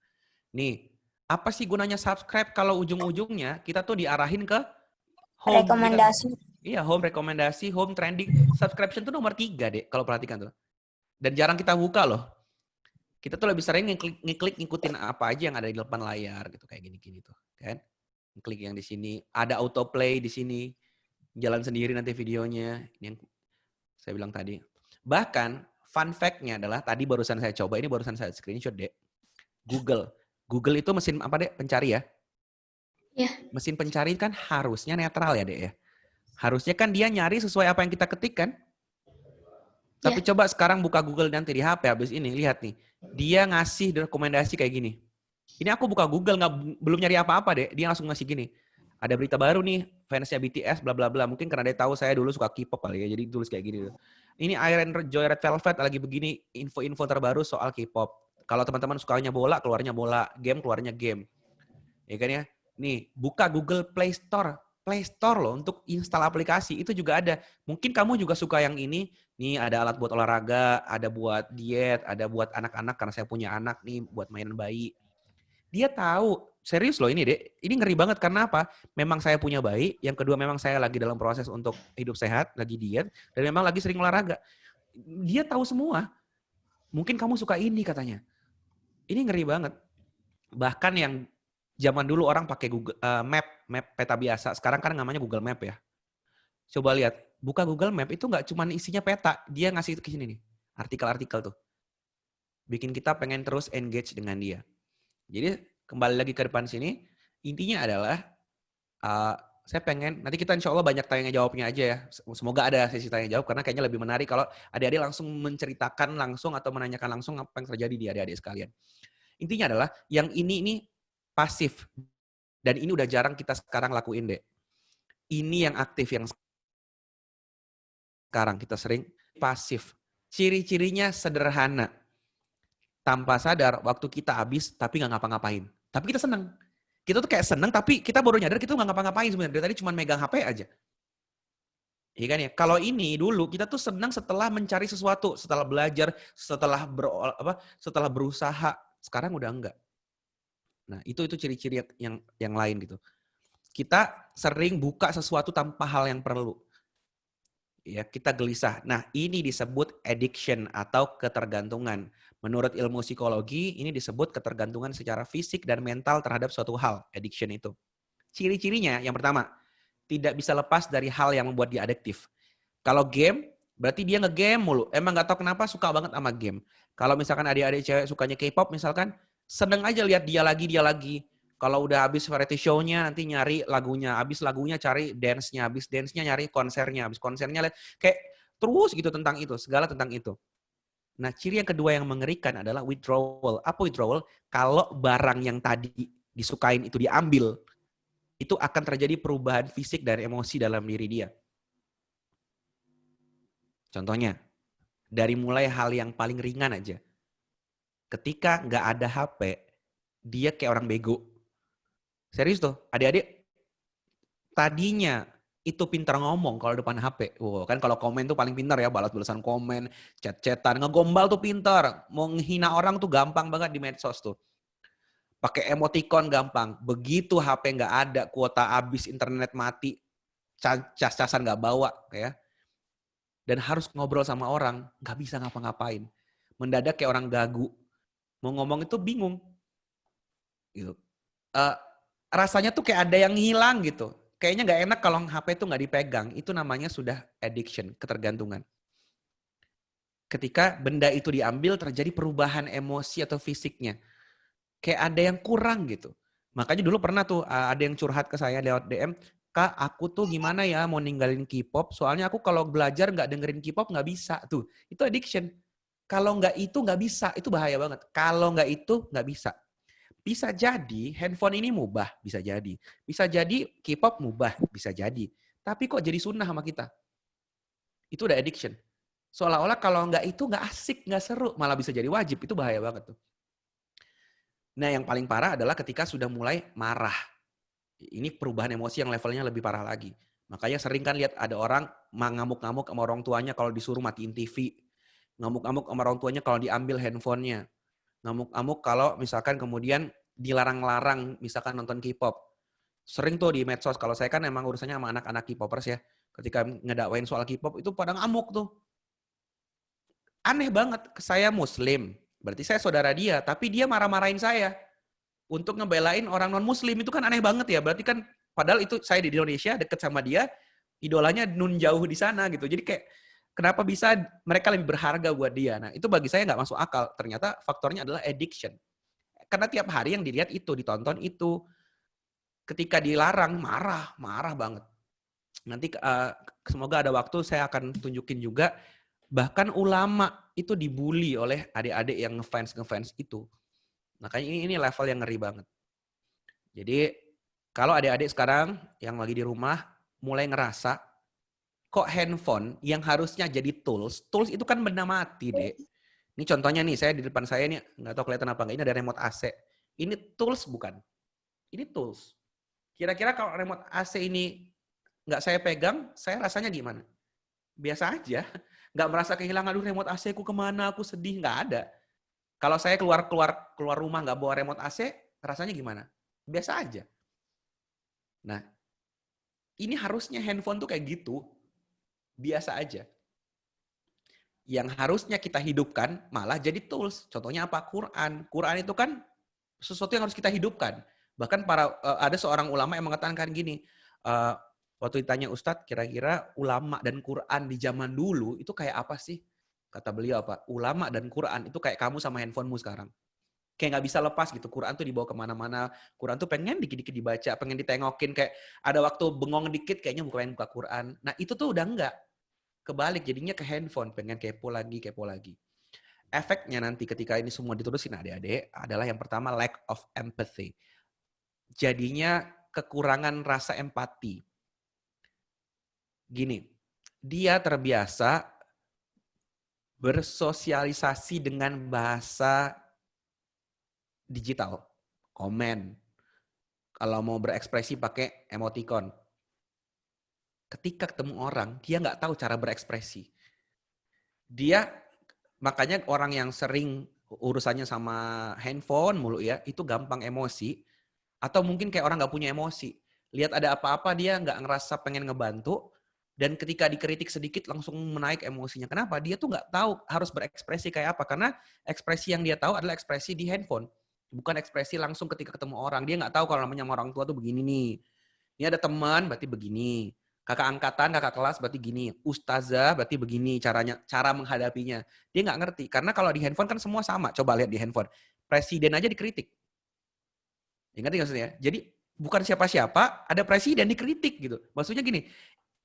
S6: Nih, apa sih gunanya subscribe kalau ujung-ujungnya kita tuh diarahin ke home.
S7: Rekomendasi.
S6: Iya, home rekomendasi, home trending. Subscription tuh nomor 3 deh, kalau perhatikan tuh. Dan jarang kita buka loh. Kita tuh lebih sering ngeklik ngikutin apa aja yang ada di depan layar gitu, kayak gini-gini tuh, kan? Klik yang di sini, ada autoplay di sini, jalan sendiri nanti videonya, ini yang saya bilang tadi. Bahkan fun fact-nya adalah tadi barusan saya coba, ini barusan saya screenshot deh. Google itu mesin apa deh? Pencari ya?
S8: Iya.
S6: Mesin pencari kan harusnya netral ya deh ya. Harusnya kan dia nyari sesuai apa yang kita ketik kan? Tapi coba sekarang buka Google nanti di HP habis ini, lihat nih. Dia ngasih rekomendasi kayak gini. Ini aku buka Google belum nyari apa-apa deh, dia langsung ngasih gini. Ada berita baru nih, fansnya BTS bla bla bla. Mungkin karena dia tahu saya dulu suka K-pop kali ya, jadi tulis kayak gini. Ini Iron Joy Red Velvet lagi begini, info-info terbaru soal K-pop. Kalau teman-teman sukanya bola, keluarnya bola, game keluarnya game. Ya kan ya? Nih, buka Google Play Store. Play Store loh untuk install aplikasi, itu juga ada. Mungkin kamu juga suka yang ini. Nih ada alat buat olahraga, ada buat diet, ada buat anak-anak karena saya punya anak nih buat mainan bayi. Dia tahu, serius loh ini deh, ini ngeri banget karena apa? Memang saya punya bayi, yang kedua memang saya lagi dalam proses untuk hidup sehat, lagi diet, dan memang lagi sering olahraga. Dia tahu semua. Mungkin kamu suka ini katanya. Ini ngeri banget. Bahkan yang zaman dulu orang pakai Google Map peta biasa, sekarang kan namanya Google Map ya. Coba lihat, buka Google Map itu nggak cuma isinya peta, dia ngasih ke sini nih, artikel-artikel tuh. Bikin kita pengen terus engage dengan dia. Jadi kembali lagi ke depan sini, intinya adalah saya pengen, nanti kita insya Allah banyak tanya jawabnya aja ya. Semoga ada sesi tanya jawab, karena kayaknya lebih menarik kalau adik-adik langsung menceritakan langsung atau menanyakan langsung apa yang terjadi di adik-adik sekalian. Intinya adalah yang ini pasif. Dan ini udah jarang kita sekarang lakuin deh. Ini yang aktif, yang sekarang kita sering pasif. Ciri-cirinya sederhana. Tanpa sadar, waktu kita habis, tapi nggak ngapa-ngapain. Tapi kita seneng. Kita tuh kayak seneng, tapi kita baru nyadar kita tuh nggak ngapa-ngapain sebenarnya. Dari tadi cuma megang HP aja. Iya kan ya? Kalau ini dulu, kita tuh senang setelah mencari sesuatu. Setelah belajar, setelah berusaha. Sekarang udah enggak. Nah, itu ciri-ciri yang lain gitu. Kita sering buka sesuatu tanpa hal yang perlu. Ya, kita gelisah. Nah, ini disebut addiction atau ketergantungan. Menurut ilmu psikologi, ini disebut ketergantungan secara fisik dan mental terhadap suatu hal, addiction itu. Ciri-cirinya, yang pertama, tidak bisa lepas dari hal yang membuat dia adiktif. Kalau game, berarti dia nge-game mulu. Emang gak tahu kenapa suka banget sama game. Kalau misalkan adik-adik cewek sukanya K-pop misalkan, seneng aja lihat dia lagi. Kalau udah habis variety show-nya, nanti nyari lagunya. Habis lagunya cari dance-nya. Habis dance-nya nyari konsernya. Habis konsernya lihat. Kayak terus gitu tentang itu. Segala tentang itu. Nah, ciri yang kedua yang mengerikan adalah withdrawal. Apa withdrawal? Kalau barang yang tadi disukain itu diambil, itu akan terjadi perubahan fisik dan emosi dalam diri dia. Contohnya, dari mulai hal yang paling ringan aja. Ketika nggak ada HP, dia kayak orang bego. Serius tuh, adik-adik tadinya itu pintar ngomong kalau depan HP. Wow, kan kalau komen tuh paling pintar ya, balas-balasan komen, chat-chatan, ngegombal tuh pintar. Mau menghina orang tuh gampang banget di medsos tuh. Pakai emoticon gampang. Begitu HP nggak ada, kuota habis, internet mati, cas-casan nggak bawa, ya. Dan harus ngobrol sama orang, nggak bisa ngapa-ngapain. Mendadak kayak orang gagu. Mau ngomong itu bingung. Gitu. Rasanya tuh kayak ada yang hilang gitu. Kayaknya nggak enak kalau HP itu nggak dipegang. Itu namanya sudah addiction, ketergantungan. Ketika benda itu diambil, terjadi perubahan emosi atau fisiknya. Kayak ada yang kurang gitu. Makanya dulu pernah tuh ada yang curhat ke saya lewat DM, Kak, aku tuh gimana ya mau ninggalin K-pop, soalnya aku kalau belajar nggak dengerin K-pop nggak bisa. Tuh, itu addiction. Kalau nggak itu nggak bisa, itu bahaya banget. Kalau nggak itu nggak bisa. Bisa jadi handphone ini mubah, bisa jadi. Bisa jadi K-pop mubah, bisa jadi. Tapi kok jadi sunnah sama kita? Itu udah addiction. Seolah-olah kalau nggak itu nggak asik, nggak seru, malah bisa jadi wajib. Itu bahaya banget tuh. Nah yang paling parah adalah ketika sudah mulai marah. Ini perubahan emosi yang levelnya lebih parah lagi. Makanya sering kan lihat ada orang ngamuk-ngamuk sama orang tuanya kalau disuruh matiin TV. Ngamuk-ngamuk sama orang tuanya kalau diambil handphonenya. Ngamuk-ngamuk kalau misalkan kemudian dilarang-larang misalkan nonton K-pop. Sering tuh di medsos, kalau saya kan emang urusannya sama anak-anak K-popers ya. Ketika ngedakwain soal K-pop itu pada ngamuk tuh. Aneh banget, saya muslim. Berarti saya saudara dia, tapi dia marah-marahin saya. Untuk ngebelain orang non-muslim, itu kan aneh banget ya. Berarti kan, padahal itu saya di Indonesia, deket sama dia, idolanya nun jauh di sana gitu. Jadi kayak, kenapa bisa mereka lebih berharga buat dia? Nah itu bagi saya nggak masuk akal. Ternyata faktornya adalah addiction. Karena tiap hari yang dilihat itu, ditonton itu. Ketika dilarang, marah banget. Nanti semoga ada waktu saya akan tunjukin juga. Bahkan ulama itu dibully oleh adik-adik yang ngefans itu. Makanya ini level yang ngeri banget. Jadi kalau adik-adik sekarang yang lagi di rumah mulai ngerasa kok handphone yang harusnya jadi tools itu kan benda mati, Dek. Ini contohnya nih, saya di depan saya nih, nggak tahu kelihatan apa nggak, ini ada remote AC. Ini tools bukan? Ini tools. Kira-kira kalau remote AC ini nggak saya pegang, saya rasanya gimana? Biasa aja. Nggak merasa kehilangan, aduh remote AC ku kemana, aku sedih, nggak ada. Kalau saya keluar rumah nggak bawa remote AC, rasanya gimana? Biasa aja. Nah, ini harusnya handphone tuh kayak gitu. Biasa aja. Yang harusnya kita hidupkan malah jadi tools. Contohnya apa? Quran. Quran itu kan sesuatu yang harus kita hidupkan. Bahkan ada seorang ulama yang mengatakan gini, waktu ditanya Ustadz, kira-kira ulama dan Quran di zaman dulu itu kayak apa sih? Kata beliau apa? Ulama dan Quran itu kayak kamu sama handphonemu sekarang. Kayak nggak bisa lepas gitu. Quran tuh dibawa kemana-mana. Quran tuh pengen dikit-dikit dibaca, pengen ditengokin. Kayak ada waktu bengong dikit kayaknya buka Quran. Nah itu tuh udah enggak. Kebalik jadinya ke handphone. Pengen kepo lagi. Efeknya nanti ketika ini semua diterusin adik-adik adalah yang pertama lack of empathy. Jadinya kekurangan rasa empati. Gini, dia terbiasa bersosialisasi dengan bahasa digital, komen. Kalau mau berekspresi pakai emoticon. Ketika ketemu orang, dia nggak tahu cara berekspresi. Makanya orang yang sering urusannya sama handphone mulu ya, itu gampang emosi. Atau mungkin kayak orang nggak punya emosi. Lihat ada apa-apa dia nggak ngerasa pengen ngebantu. Dan ketika dikritik sedikit langsung menaik emosinya. Kenapa? Dia tuh nggak tahu harus berekspresi kayak apa. Karena ekspresi yang dia tahu adalah ekspresi di handphone. Bukan ekspresi langsung ketika ketemu orang. Dia nggak tahu kalau namanya sama orang tua tuh begini nih. Ini ada teman berarti begini. Kakak angkatan, kakak kelas berarti gini. Ustazah berarti begini cara menghadapinya. Dia nggak ngerti. Karena kalau di handphone kan semua sama. Coba lihat di handphone. Presiden aja dikritik. Ngerti maksudnya? Jadi bukan siapa-siapa, ada presiden dikritik gitu. Maksudnya gini,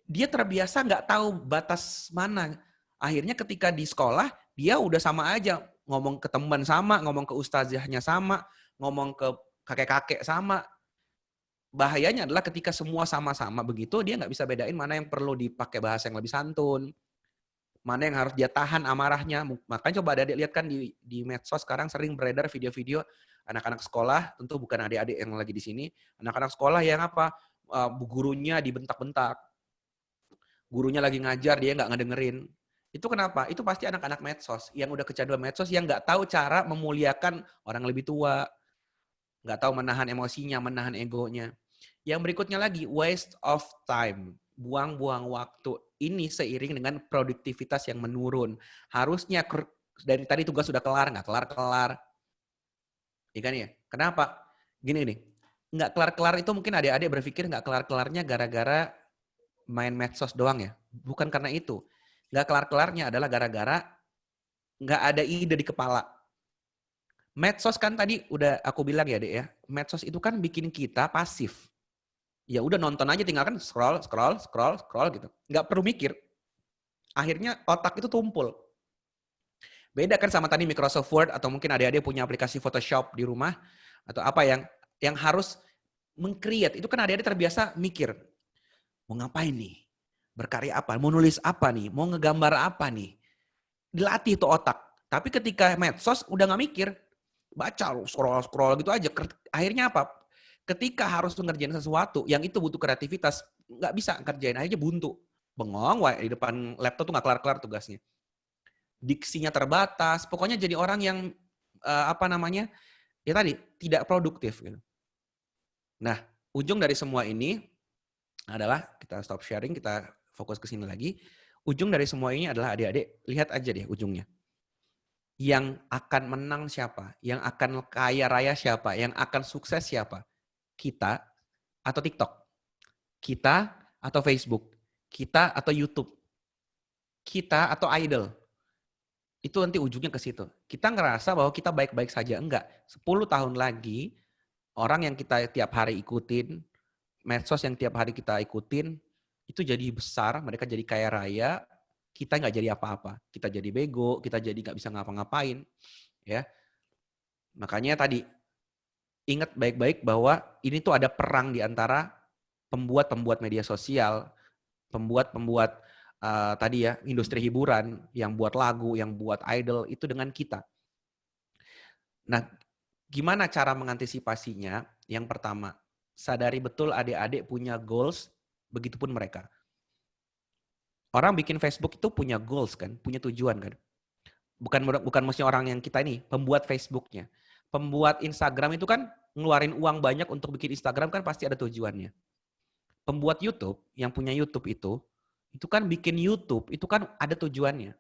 S6: dia terbiasa nggak tahu batas mana. Akhirnya ketika di sekolah, dia udah sama aja. Ngomong ke teman sama, ngomong ke ustazahnya sama, ngomong ke kakek-kakek sama. Bahayanya adalah ketika semua sama-sama begitu, dia nggak bisa bedain mana yang perlu dipakai bahasa yang lebih santun. Mana yang harus dia tahan amarahnya. Makanya coba adik-adik lihat kan di medsos sekarang sering beredar video-video anak-anak sekolah, tentu bukan adik-adik yang lagi di sini, anak-anak sekolah yang apa? Gurunya dibentak-bentak. Gurunya lagi ngajar, dia nggak ngedengerin. Itu kenapa? Itu pasti anak-anak medsos yang udah kecanduan medsos yang nggak tahu cara memuliakan orang lebih tua, nggak tahu menahan emosinya, menahan egonya. Yang berikutnya lagi, waste of time, buang-buang waktu. Ini seiring dengan produktivitas yang menurun. Harusnya dari tadi tugas sudah kelar, nggak kelar-kelar. Iya kan ya? Kenapa? Gini nih, nggak kelar-kelar itu mungkin adik-adik berpikir nggak kelar-kelarnya gara-gara main medsos doang ya. Bukan karena itu. Nggak kelar-kelarnya adalah gara-gara nggak ada ide di kepala. Medsos kan tadi udah aku bilang ya Dek ya. Medsos itu kan bikin kita pasif. Ya udah nonton aja, tinggal kan scroll gitu. Nggak perlu mikir. Akhirnya otak itu tumpul. Beda kan sama tadi Microsoft Word atau mungkin adik-adik punya aplikasi Photoshop di rumah atau apa yang harus meng-create. Itu kan adik-adik terbiasa mikir, mau ngapain nih? Berkarya apa? Mau nulis apa nih? Mau ngegambar apa nih? Dilatih tuh otak. Tapi ketika medsos udah nggak mikir, baca, scroll gitu aja. Akhirnya apa? Ketika harus ngerjain sesuatu yang itu butuh kreativitas, nggak bisa ngerjain aja buntu. Bengong, di depan laptop tuh nggak kelar-kelar tugasnya. Diksinya terbatas, pokoknya jadi orang yang ya tadi tidak produktif. Gitu. Nah, ujung dari semua ini adalah kita stop sharing, kita fokus ke sini lagi. Ujung dari semua ini adalah adik-adik, lihat aja deh ujungnya. Yang akan menang siapa? Yang akan kaya raya siapa? Yang akan sukses siapa? Kita atau TikTok? Kita atau Facebook? Kita atau YouTube? Kita atau idol? Itu nanti ujungnya ke situ. Kita ngerasa bahwa kita baik-baik saja. Enggak. 10 tahun lagi, orang yang kita tiap hari ikutin, medsos yang tiap hari kita ikutin, itu jadi besar, mereka jadi kaya raya, kita nggak jadi apa-apa. Kita jadi bego, kita jadi nggak bisa ngapa-ngapain. Ya. Makanya tadi, ingat baik-baik bahwa ini tuh ada perang di antara pembuat-pembuat media sosial, pembuat-pembuat tadi ya, industri hiburan, yang buat lagu, yang buat idol, itu dengan kita. Nah, gimana cara mengantisipasinya? Yang pertama, sadari betul adik-adik punya goals, begitupun mereka. Orang bikin Facebook itu punya goals kan, punya tujuan kan. Bukan mesti orang yang kita ini, pembuat Facebooknya. Pembuat Instagram itu kan ngeluarin uang banyak untuk bikin Instagram kan pasti ada tujuannya. Pembuat YouTube, yang punya YouTube itu kan bikin YouTube, itu kan ada tujuannya.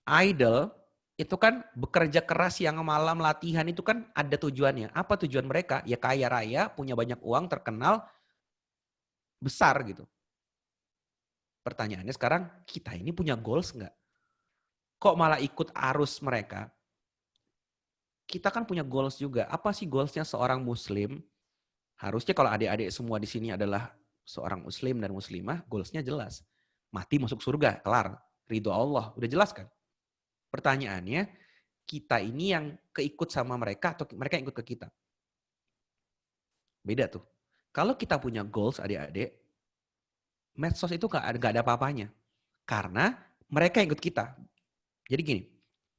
S6: Idol, itu kan bekerja keras siang malam latihan itu kan ada tujuannya. Apa tujuan mereka? Ya kaya raya, punya banyak uang, terkenal, besar gitu. Pertanyaannya sekarang, kita ini punya goals nggak? Kok malah ikut arus mereka? Kita kan punya goals juga. Apa sih goalsnya seorang muslim? Harusnya kalau adik-adik semua di sini adalah seorang muslim dan muslimah, goalsnya jelas. Mati masuk surga, kelar. Ridho Allah, udah jelas kan? Pertanyaannya, kita ini yang keikut sama mereka atau mereka yang ikut ke kita? Beda tuh. Kalau kita punya goals adik-adik, medsos itu gak ada apa-apanya. Karena mereka yang ikut kita. Jadi gini,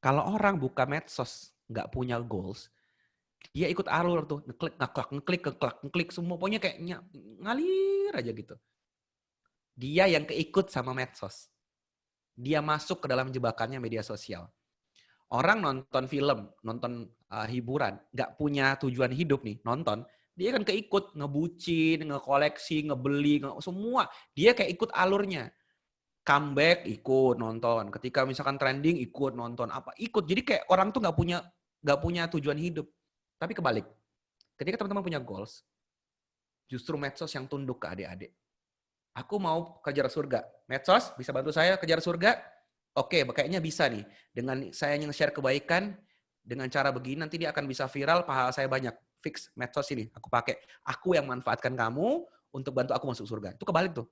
S6: kalau orang buka medsos gak punya goals, dia ikut alur tuh, ngeklik, semua pokoknya kayak ngalir aja gitu. Dia yang keikut sama medsos. Dia masuk ke dalam jebakannya media sosial. Orang nonton film, nonton hiburan, gak punya tujuan hidup nih, nonton, dia kan keikut, ngebucin, ngekoleksi, ngebeli, semua. Dia kayak ikut alurnya. Comeback, ikut nonton. Ketika misalkan trending, ikut nonton. Ikut. Jadi kayak orang tuh gak punya tujuan hidup. Tapi kebalik. Ketika teman-teman punya goals, justru medsos yang tunduk ke adik-adik. Aku mau kejar surga. Medsos bisa bantu saya kejar surga? Oke, kayaknya bisa nih. Dengan saya nge-share kebaikan, dengan cara begini nanti dia akan bisa viral, pahala saya banyak. Fix medsos ini, aku pakai. Aku yang manfaatkan kamu untuk bantu aku masuk surga. Itu kebalik tuh.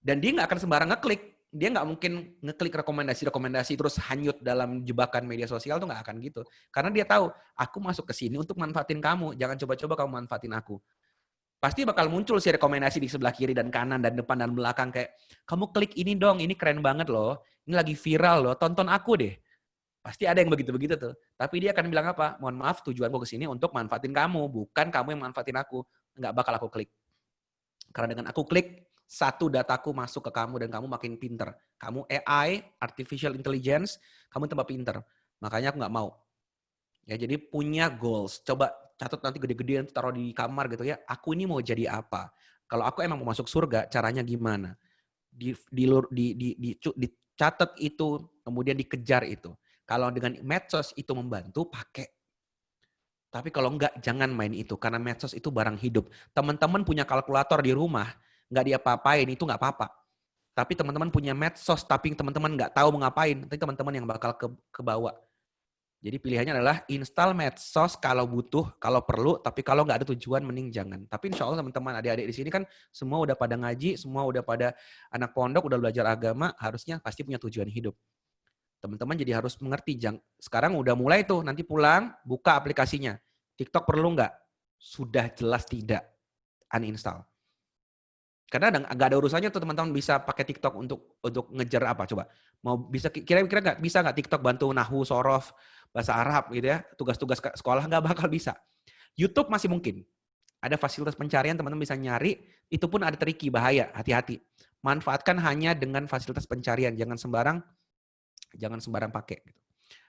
S6: Dan dia nggak akan sembarang ngeklik. Dia nggak mungkin ngeklik rekomendasi terus hanyut dalam jebakan media sosial tuh nggak akan gitu. Karena dia tahu, aku masuk ke sini untuk manfaatin kamu. Jangan coba-coba kamu manfaatin aku. Pasti bakal muncul sih rekomendasi di sebelah kiri dan kanan dan depan dan belakang kayak, kamu klik ini dong, ini keren banget loh. Ini lagi viral loh, tonton aku deh. Pasti ada yang begitu-begitu tuh. Tapi dia akan bilang apa? Mohon maaf, tujuanku ke sini untuk manfaatin kamu, bukan kamu yang manfaatin aku. Nggak bakal aku klik. Karena dengan aku klik, satu dataku masuk ke kamu dan kamu makin pinter. Kamu AI, Artificial Intelligence, kamu tambah pinter. Makanya aku nggak mau. Ya, jadi punya goals. Coba catat nanti gede-gedean taruh di kamar gitu ya. Aku ini mau jadi apa? Kalau aku emang mau masuk surga, caranya gimana? Dicatat itu, kemudian dikejar itu. Kalau dengan medsos itu membantu, pakai. Tapi kalau enggak, jangan main itu. Karena medsos itu barang hidup. Teman-teman punya kalkulator di rumah, enggak diapa-apain, itu enggak apa-apa. Tapi teman-teman punya medsos, tapi teman-teman enggak tahu mau ngapain. Nanti teman-teman yang bakal kebawa. Jadi pilihannya adalah install medsos kalau butuh, kalau perlu. Tapi kalau enggak ada tujuan, mending jangan. Tapi insya Allah teman-teman adik-adik di sini kan semua udah pada ngaji, semua udah pada anak pondok, udah belajar agama, harusnya pasti punya tujuan hidup. Teman-teman jadi harus mengerti. Sekarang udah mulai tuh, nanti pulang, buka aplikasinya. TikTok perlu nggak? Sudah jelas tidak. Uninstall. Karena nggak ada urusannya tuh teman-teman bisa pakai TikTok untuk ngejar apa coba. Mau bisa kira-kira nggak bisa nggak TikTok bantu nahwu, sorof, bahasa Arab gitu ya, tugas-tugas sekolah nggak bakal bisa. YouTube masih mungkin. Ada fasilitas pencarian teman-teman bisa nyari, itu pun ada tricky, bahaya, hati-hati. Manfaatkan hanya dengan fasilitas pencarian, jangan sembarang pakai. Gitu.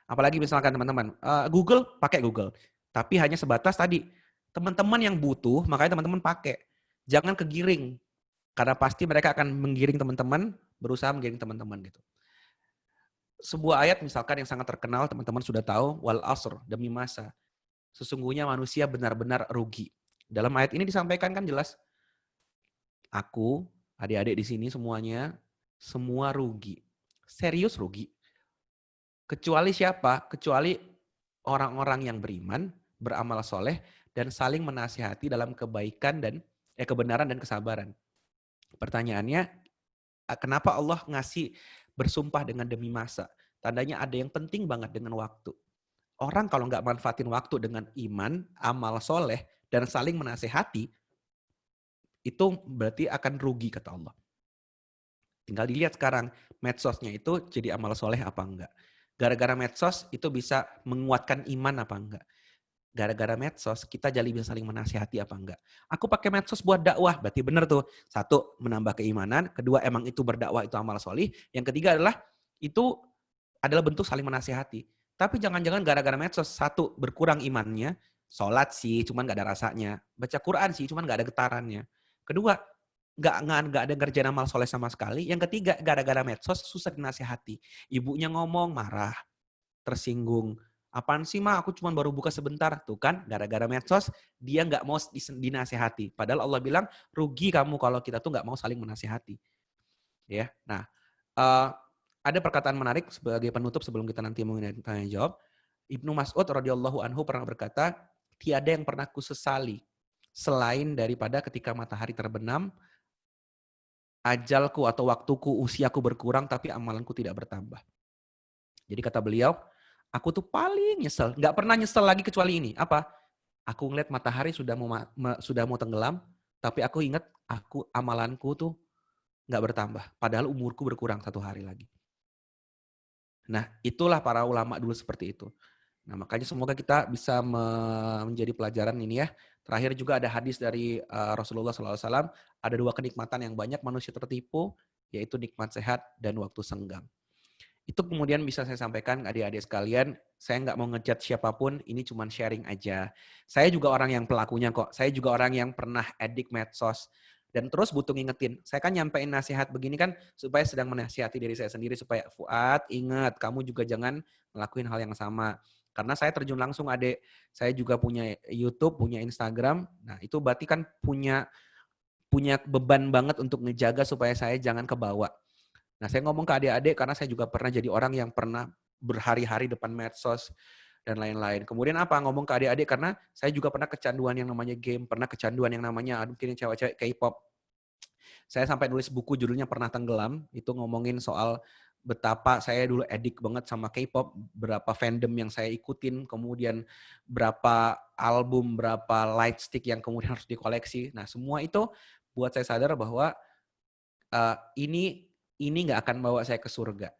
S6: Apalagi misalkan teman-teman Google, pakai Google, tapi hanya sebatas tadi teman-teman yang butuh, makanya teman-teman pakai. Jangan kegiring. Karena pasti mereka akan menggiring teman-teman, berusaha menggiring teman-teman gitu. Sebuah ayat misalkan yang sangat terkenal, teman-teman sudah tahu, wal asr, demi masa. Sesungguhnya manusia benar-benar rugi. Dalam ayat ini disampaikan kan jelas, aku, adik-adik di sini semuanya, semua rugi. Serius rugi. Kecuali siapa? Kecuali orang-orang yang beriman, beramal soleh, dan saling menasihati dalam kebaikan dan kebenaran dan kesabaran. Pertanyaannya, kenapa Allah ngasih bersumpah dengan demi masa? Tandanya ada yang penting banget dengan waktu. Orang kalau nggak manfaatin waktu dengan iman, amal soleh, dan saling menasehati, itu berarti akan rugi kata Allah. Tinggal dilihat sekarang, medsosnya itu jadi amal soleh apa enggak. Gara-gara medsos itu bisa menguatkan iman apa enggak. Gara-gara medsos, kita jadi bisa saling menasihati apa enggak. Aku pakai medsos buat dakwah, berarti benar tuh. Satu, menambah keimanan. Kedua, emang itu berdakwah, itu amal solih. Yang ketiga adalah, itu adalah bentuk saling menasihati. Tapi jangan-jangan gara-gara medsos, satu, berkurang imannya. Sholat sih, cuman gak ada rasanya. Baca Quran sih, cuman gak ada getarannya. Kedua, gak ada ngerjain amal soleh sama sekali. Yang ketiga, gara-gara medsos, susah dinasihati. Ibunya ngomong, marah, tersinggung. Apaan sih mah, aku cuma baru buka sebentar. Tuh kan, gara-gara medsos, dia nggak mau dinasihati. Padahal Allah bilang, rugi kamu kalau kita tuh nggak mau saling menasihati. Ya, nah, ada perkataan menarik sebagai penutup sebelum kita nanti mau tanya jawab. Ibnu Mas'ud radhiyallahu anhu pernah berkata, tiada yang pernah kusesali selain daripada ketika matahari terbenam, ajalku atau waktuku, usiaku berkurang, tapi amalanku tidak bertambah. Jadi kata beliau, aku tuh paling nyesel, nggak pernah nyesel lagi kecuali ini. Apa? Aku ngeliat matahari sudah mau tenggelam, tapi aku ingat amalanku tuh nggak bertambah. Padahal umurku berkurang 1 hari lagi. Nah, itulah para ulama dulu seperti itu. Nah, makanya semoga kita bisa menjadi pelajaran ini ya. Terakhir juga ada hadis dari Rasulullah SAW, ada 2 kenikmatan yang banyak manusia tertipu, yaitu nikmat sehat dan waktu senggang. Itu kemudian bisa saya sampaikan adik-adik sekalian, saya nggak mau ngejat siapapun, ini cuma sharing aja. Saya juga orang yang pelakunya kok, saya juga orang yang pernah edik medsos, dan terus butuh ngingetin. Saya kan nyampein nasihat begini kan, supaya sedang menasihati diri saya sendiri, supaya Fuad, ingat, kamu juga jangan ngelakuin hal yang sama. Karena saya terjun langsung adik, saya juga punya YouTube, punya Instagram, nah itu berarti kan punya beban banget untuk ngejaga supaya saya jangan kebawa. Nah, saya ngomong ke adik-adik karena saya juga pernah jadi orang yang pernah berhari-hari depan medsos dan lain-lain. Kemudian apa? Ngomong ke adik-adik karena saya juga pernah kecanduan yang namanya game, pernah kecanduan yang namanya mungkin cewek-cewek K-pop. Saya sampai nulis buku judulnya Pernah Tenggelam, itu ngomongin soal betapa saya dulu edik banget sama K-pop, berapa fandom yang saya ikutin, kemudian berapa album, berapa light stick yang kemudian harus dikoleksi. Nah, semua itu buat saya sadar bahwa ini nggak akan bawa saya ke surga.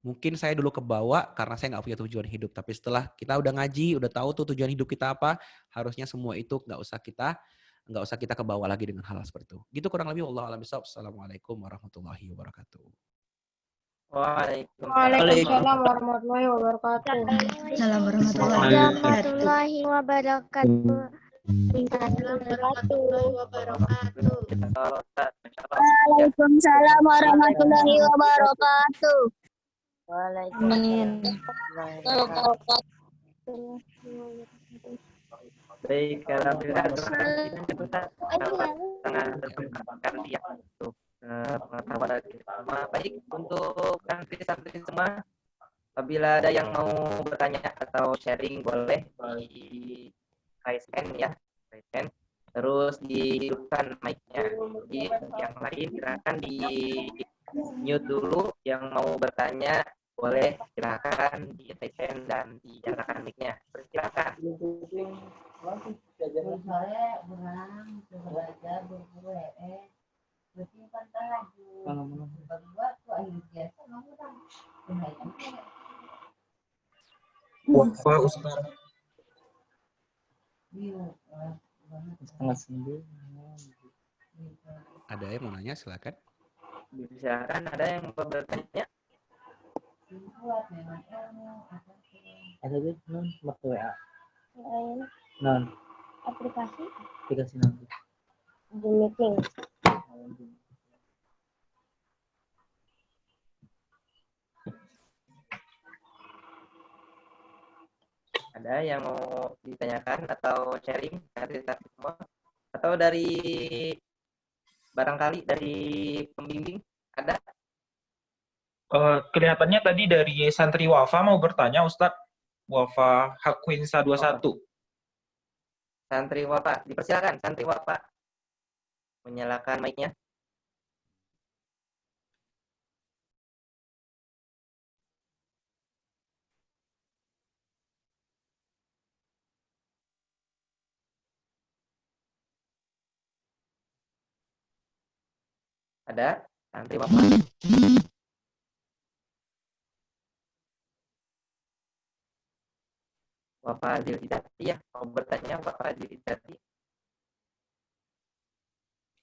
S6: Mungkin saya dulu kebawa karena saya nggak punya tujuan hidup. Tapi setelah kita udah ngaji, udah tahu tuh tujuan hidup kita apa, harusnya semua itu nggak usah kita kebawa lagi dengan hal seperti itu. Gitu kurang lebih. Wallahu a'lam bishawab. Assalamualaikum warahmatullahi wabarakatuh.
S8: Waalaikumsalam warahmatullahi wabarakatuh.
S7: Assalamualaikum warahmatullahi wabarakatuh.
S9: Waalaikumsalam warahmatullahi wabarakatuh.
S2: Amin.
S1: Baik, alhamdulillah. Baik, untuk santri-santri semua, apabila ada yang mau bertanya atau sharing boleh di raise hand ya, raise hand. Terus dihidupkan mic-nya. Jadi yang lain silakan di mute dulu, yang mau bertanya Boleh, silakan di ATM dan dinyalakan mic-nya. Silakan.
S10: Wafa Ustaz. Setengah 9.
S6: Ada yang mau nanya, silakan.
S1: Silakan, ada yang mau bertanya?
S10: Ada deh, non, waktu WA.
S9: Lain
S10: Non,
S9: aplikasi
S10: nanti.
S9: Zoom meeting.
S1: Ada yang mau ditanyakan atau sharing dari semua? Atau dari barangkali dari pembimbing ada?
S10: Kelihatannya tadi dari santri Wafa mau bertanya, Ustadz. Wafa Hakwinsa 21.
S1: Santri Wafa, dipersilakan santri Wafa menyalakan mic-nya. Ada santri Wafa? Wafa Azil Hidati ya, mau bertanya Wafa Azil Hidati.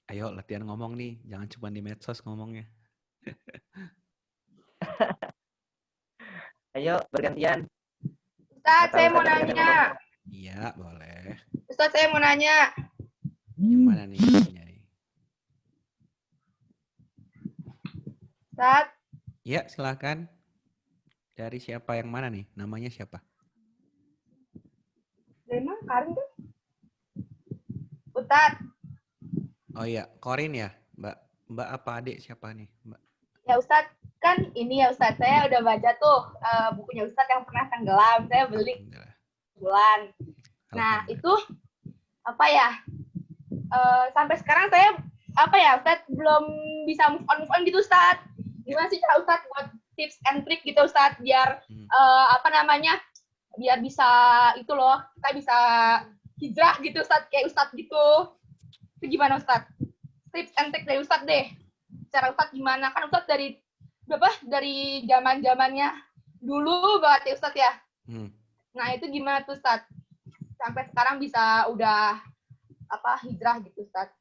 S6: Ayo latihan ngomong nih, jangan cuma di medsos ngomongnya.
S1: Ayo bergantian.
S8: Ustaz, saya mau nanya.
S6: Iya, boleh.
S8: Ustaz, saya mau nanya.
S6: Yang mana nih?
S8: Ustaz.
S6: Iya, silakan. Dari siapa yang mana nih? Namanya siapa?
S8: Dari mana? Karin tuh? Ustaz.
S6: Oh iya, Korin ya, Mbak. Mbak apa adik siapa nih, Mbak?
S8: Ya Ustaz, kan ini ya Ustaz, saya udah baca tuh bukunya Ustaz yang pernah tenggelam. Saya beli bulan. Nah, itu apa ya? Sampai sekarang saya apa ya Ustaz belum bisa move on gitu Ustaz. Gimana sih cara Ustaz buat tips and trick gitu Ustaz biar apa namanya? Biar bisa itu loh, kita bisa hijrah gitu Ustaz kayak Ustaz gitu. Itu gimana Ustaz? Tips and trick dari Ustaz deh. Cara Ustaz gimana? Kan Ustaz dari berapa? Dari zaman-zamannya dulu banget ya Ustaz ya. Nah, itu gimana tuh Ustaz? Sampai sekarang bisa udah apa hijrah gitu Ustaz.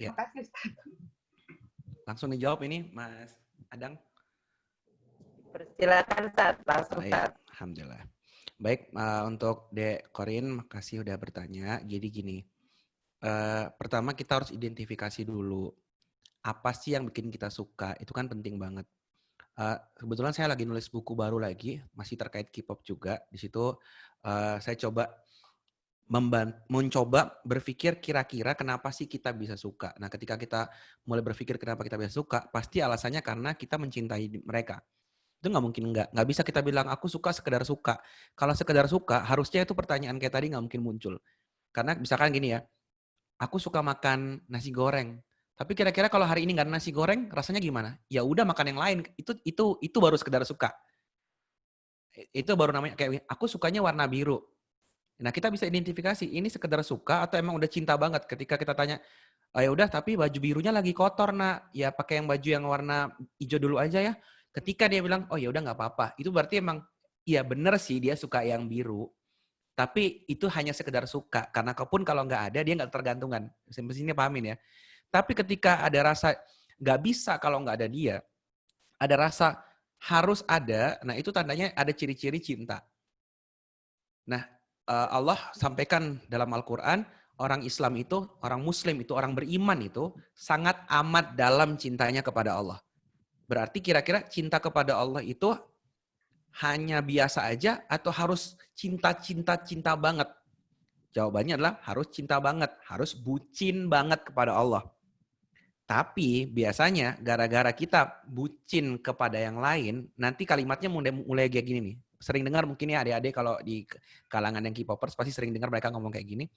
S6: Ya.
S8: Terima kasih Ustaz.
S6: Langsung dijawab ini Mas Adang.
S1: Persilakan Ustaz, langsung Ustaz.
S6: Alhamdulillah. Baik, untuk Dek Korin, makasih udah bertanya. Jadi gini, pertama kita harus identifikasi dulu apa sih yang bikin kita suka. Itu kan penting banget. Kebetulan saya lagi nulis buku baru lagi, masih terkait K-pop juga. Di situ saya coba mencoba berpikir kira-kira kenapa sih kita bisa suka. Nah, ketika kita mulai berpikir kenapa kita bisa suka, pasti alasannya karena kita mencintai mereka. Itu nggak mungkin nggak bisa kita bilang aku suka sekedar suka. Kalau sekedar suka, harusnya itu pertanyaan kayak tadi nggak mungkin muncul. Karena misalkan gini ya, aku suka makan nasi goreng. Tapi kira-kira kalau hari ini nggak ada nasi goreng, rasanya gimana? Ya udah makan yang lain. Itu baru sekedar suka. Itu baru namanya kayak aku sukanya warna biru. Nah, kita bisa identifikasi ini sekedar suka atau emang udah cinta banget. Ketika kita tanya, oh, ya udah tapi baju birunya lagi kotor nak, ya pakai yang baju yang warna hijau dulu aja ya. Ketika dia bilang, oh ya udah nggak apa-apa, itu berarti emang ya bener sih dia suka yang biru. Tapi itu hanya sekedar suka, karena kalau nggak ada dia nggak tergantungan. Mestinya pahamin ya. Tapi ketika ada rasa nggak bisa kalau nggak ada dia, ada rasa harus ada, nah itu tandanya ada ciri-ciri cinta. Nah, Allah sampaikan dalam Al-Quran, orang Islam itu, orang Muslim itu, orang beriman itu sangat amat dalam cintanya kepada Allah. Berarti kira-kira cinta kepada Allah itu hanya biasa aja atau harus cinta banget? Jawabannya adalah harus cinta banget, harus bucin banget kepada Allah. Tapi biasanya gara-gara kita bucin kepada yang lain, nanti kalimatnya mulai kayak gini nih. Sering dengar mungkin ya adik-adik kalau di kalangan yang K-popers pasti sering dengar mereka ngomong kayak gini.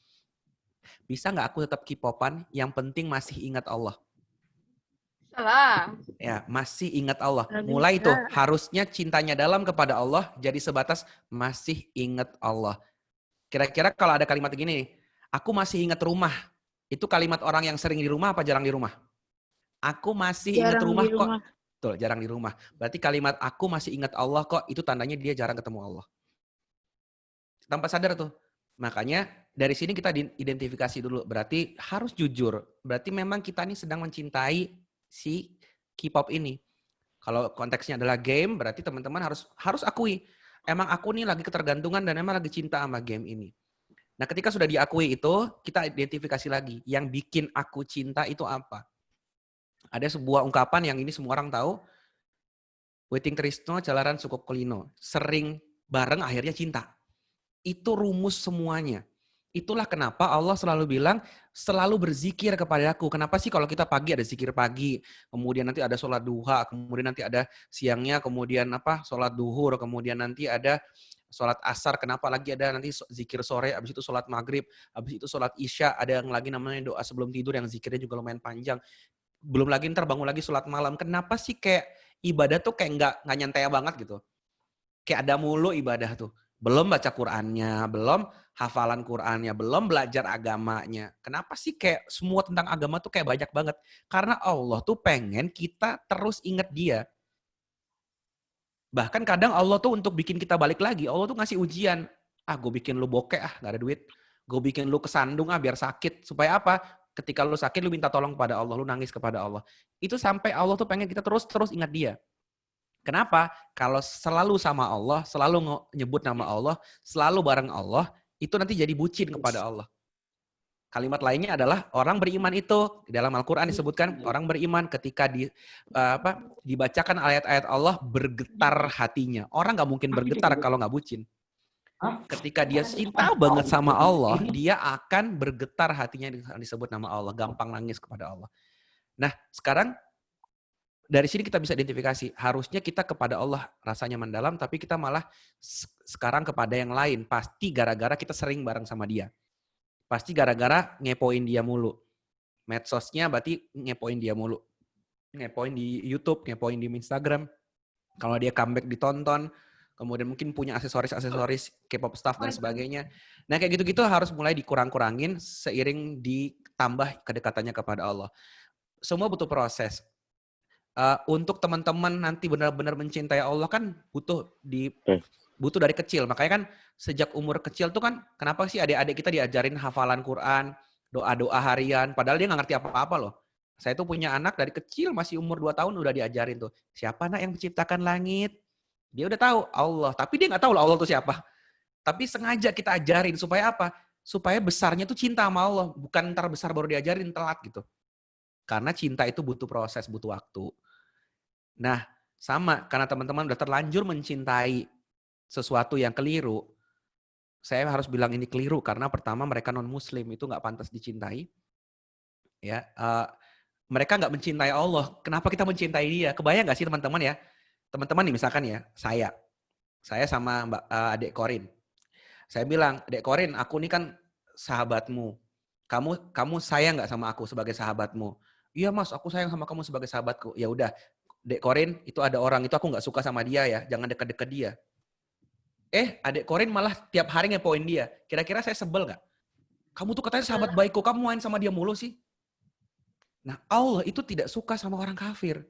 S6: Bisa nggak aku tetap K-popan, yang penting masih ingat Allah?
S8: Salam.
S6: Ya, masih ingat Allah. Mulai tuh harusnya cintanya dalam kepada Allah jadi sebatas masih ingat Allah. Kira-kira kalau ada kalimat gini, aku masih ingat rumah. Itu kalimat orang yang sering di rumah apa jarang di rumah? Aku masih ingat rumah kok. Betul, jarang di rumah. Berarti kalimat aku masih ingat Allah kok, itu tandanya dia jarang ketemu Allah. Tanpa sadar tuh. Makanya dari sini kita identifikasi dulu. Berarti harus jujur. Berarti memang kita ini sedang mencintai si K-pop ini. Kalau konteksnya adalah game, berarti teman-teman harus akui. Emang aku nih lagi ketergantungan dan emang lagi cinta sama game ini. Nah ketika sudah diakui itu, kita identifikasi lagi. Yang bikin aku cinta itu apa? Ada sebuah ungkapan yang ini semua orang tahu. Witing Trisno Jalaran Sukuk Kulino. Sering bareng akhirnya cinta. Itu rumus semuanya. Itulah kenapa Allah selalu bilang, selalu berzikir kepada aku. Kenapa sih kalau kita pagi ada zikir pagi, kemudian nanti ada sholat duha, kemudian nanti ada siangnya, kemudian sholat duhur, kemudian nanti ada sholat asar, kenapa lagi ada nanti zikir sore, habis itu sholat maghrib, habis itu sholat isya, ada yang lagi namanya doa sebelum tidur yang zikirnya juga lumayan panjang. Belum lagi ntar bangun lagi sholat malam. Kenapa sih kayak ibadah tuh kayak nggak nyantai banget gitu. Kayak ada mulu ibadah tuh. Belum baca Qur'annya, belum hafalan Qur'annya, belum belajar agamanya. Kenapa sih kayak semua tentang agama tuh kayak banyak banget? Karena Allah tuh pengen kita terus ingat dia. Bahkan kadang Allah tuh untuk bikin kita balik lagi, Allah tuh ngasih ujian. Gue bikin lu bokeh gak ada duit. Gue bikin lu kesandung biar sakit. Supaya apa? Ketika lu sakit lu minta tolong kepada Allah, lu nangis kepada Allah. Itu sampai Allah tuh pengen kita terus ingat dia. Kenapa? Kalau selalu sama Allah, selalu nyebut nama Allah, selalu bareng Allah, itu nanti jadi bucin kepada Allah. Kalimat lainnya adalah orang beriman itu, di dalam Al-Quran disebutkan, orang beriman ketika dibacakan ayat-ayat Allah, bergetar hatinya. Orang gak mungkin bergetar kalau gak bucin. Ketika dia cinta banget sama Allah, dia akan bergetar hatinya disebut nama Allah, gampang nangis kepada Allah. Nah, sekarang dari sini kita bisa identifikasi, harusnya kita kepada Allah rasanya mendalam, tapi kita malah sekarang kepada yang lain. Pasti gara-gara kita sering bareng sama dia. Pasti gara-gara ngepoin dia mulu. Medsosnya berarti ngepoin dia mulu. Ngepoin di YouTube, ngepoin di Instagram. Kalau dia comeback ditonton, kemudian mungkin punya aksesoris K-pop stuff dan sebagainya. Nah kayak gitu-gitu harus mulai dikurang-kurangin seiring ditambah kedekatannya kepada Allah. Semua butuh proses. Untuk teman-teman nanti benar-benar mencintai Allah kan butuh dari kecil. Makanya kan sejak umur kecil tuh kan kenapa sih adik-adik kita diajarin hafalan Quran, doa-doa harian, padahal dia nggak ngerti apa-apa loh. Saya tuh punya anak dari kecil masih umur 2 tahun udah diajarin tuh. Siapa nak yang menciptakan langit? Dia udah tahu Allah, tapi dia nggak tahu lah Allah tuh siapa. Tapi sengaja kita ajarin supaya apa? Supaya besarnya tuh cinta sama Allah, bukan ntar besar baru diajarin telat gitu. Karena cinta itu butuh proses, butuh waktu. Nah, sama karena teman-teman udah terlanjur mencintai sesuatu yang keliru, saya harus bilang ini keliru karena pertama mereka non-muslim itu nggak pantas dicintai. Ya, mereka nggak mencintai Allah. Kenapa kita mencintai dia? Kebayang nggak sih teman-teman ya? Teman-teman nih misalkan ya, saya sama adik Korin. Saya bilang, adik Korin, aku nih kan sahabatmu. Kamu sayang nggak sama aku sebagai sahabatmu? Iya mas, aku sayang sama kamu sebagai sahabatku. Ya udah. Dek Korin, itu ada orang, itu aku gak suka sama dia ya, jangan deket-deket dia. Adik Korin malah tiap hari ngepoin dia. Kira-kira saya sebel gak? Kamu tuh katanya sahabat baikku, kamu main sama dia mulu sih. Nah Allah itu tidak suka sama orang kafir.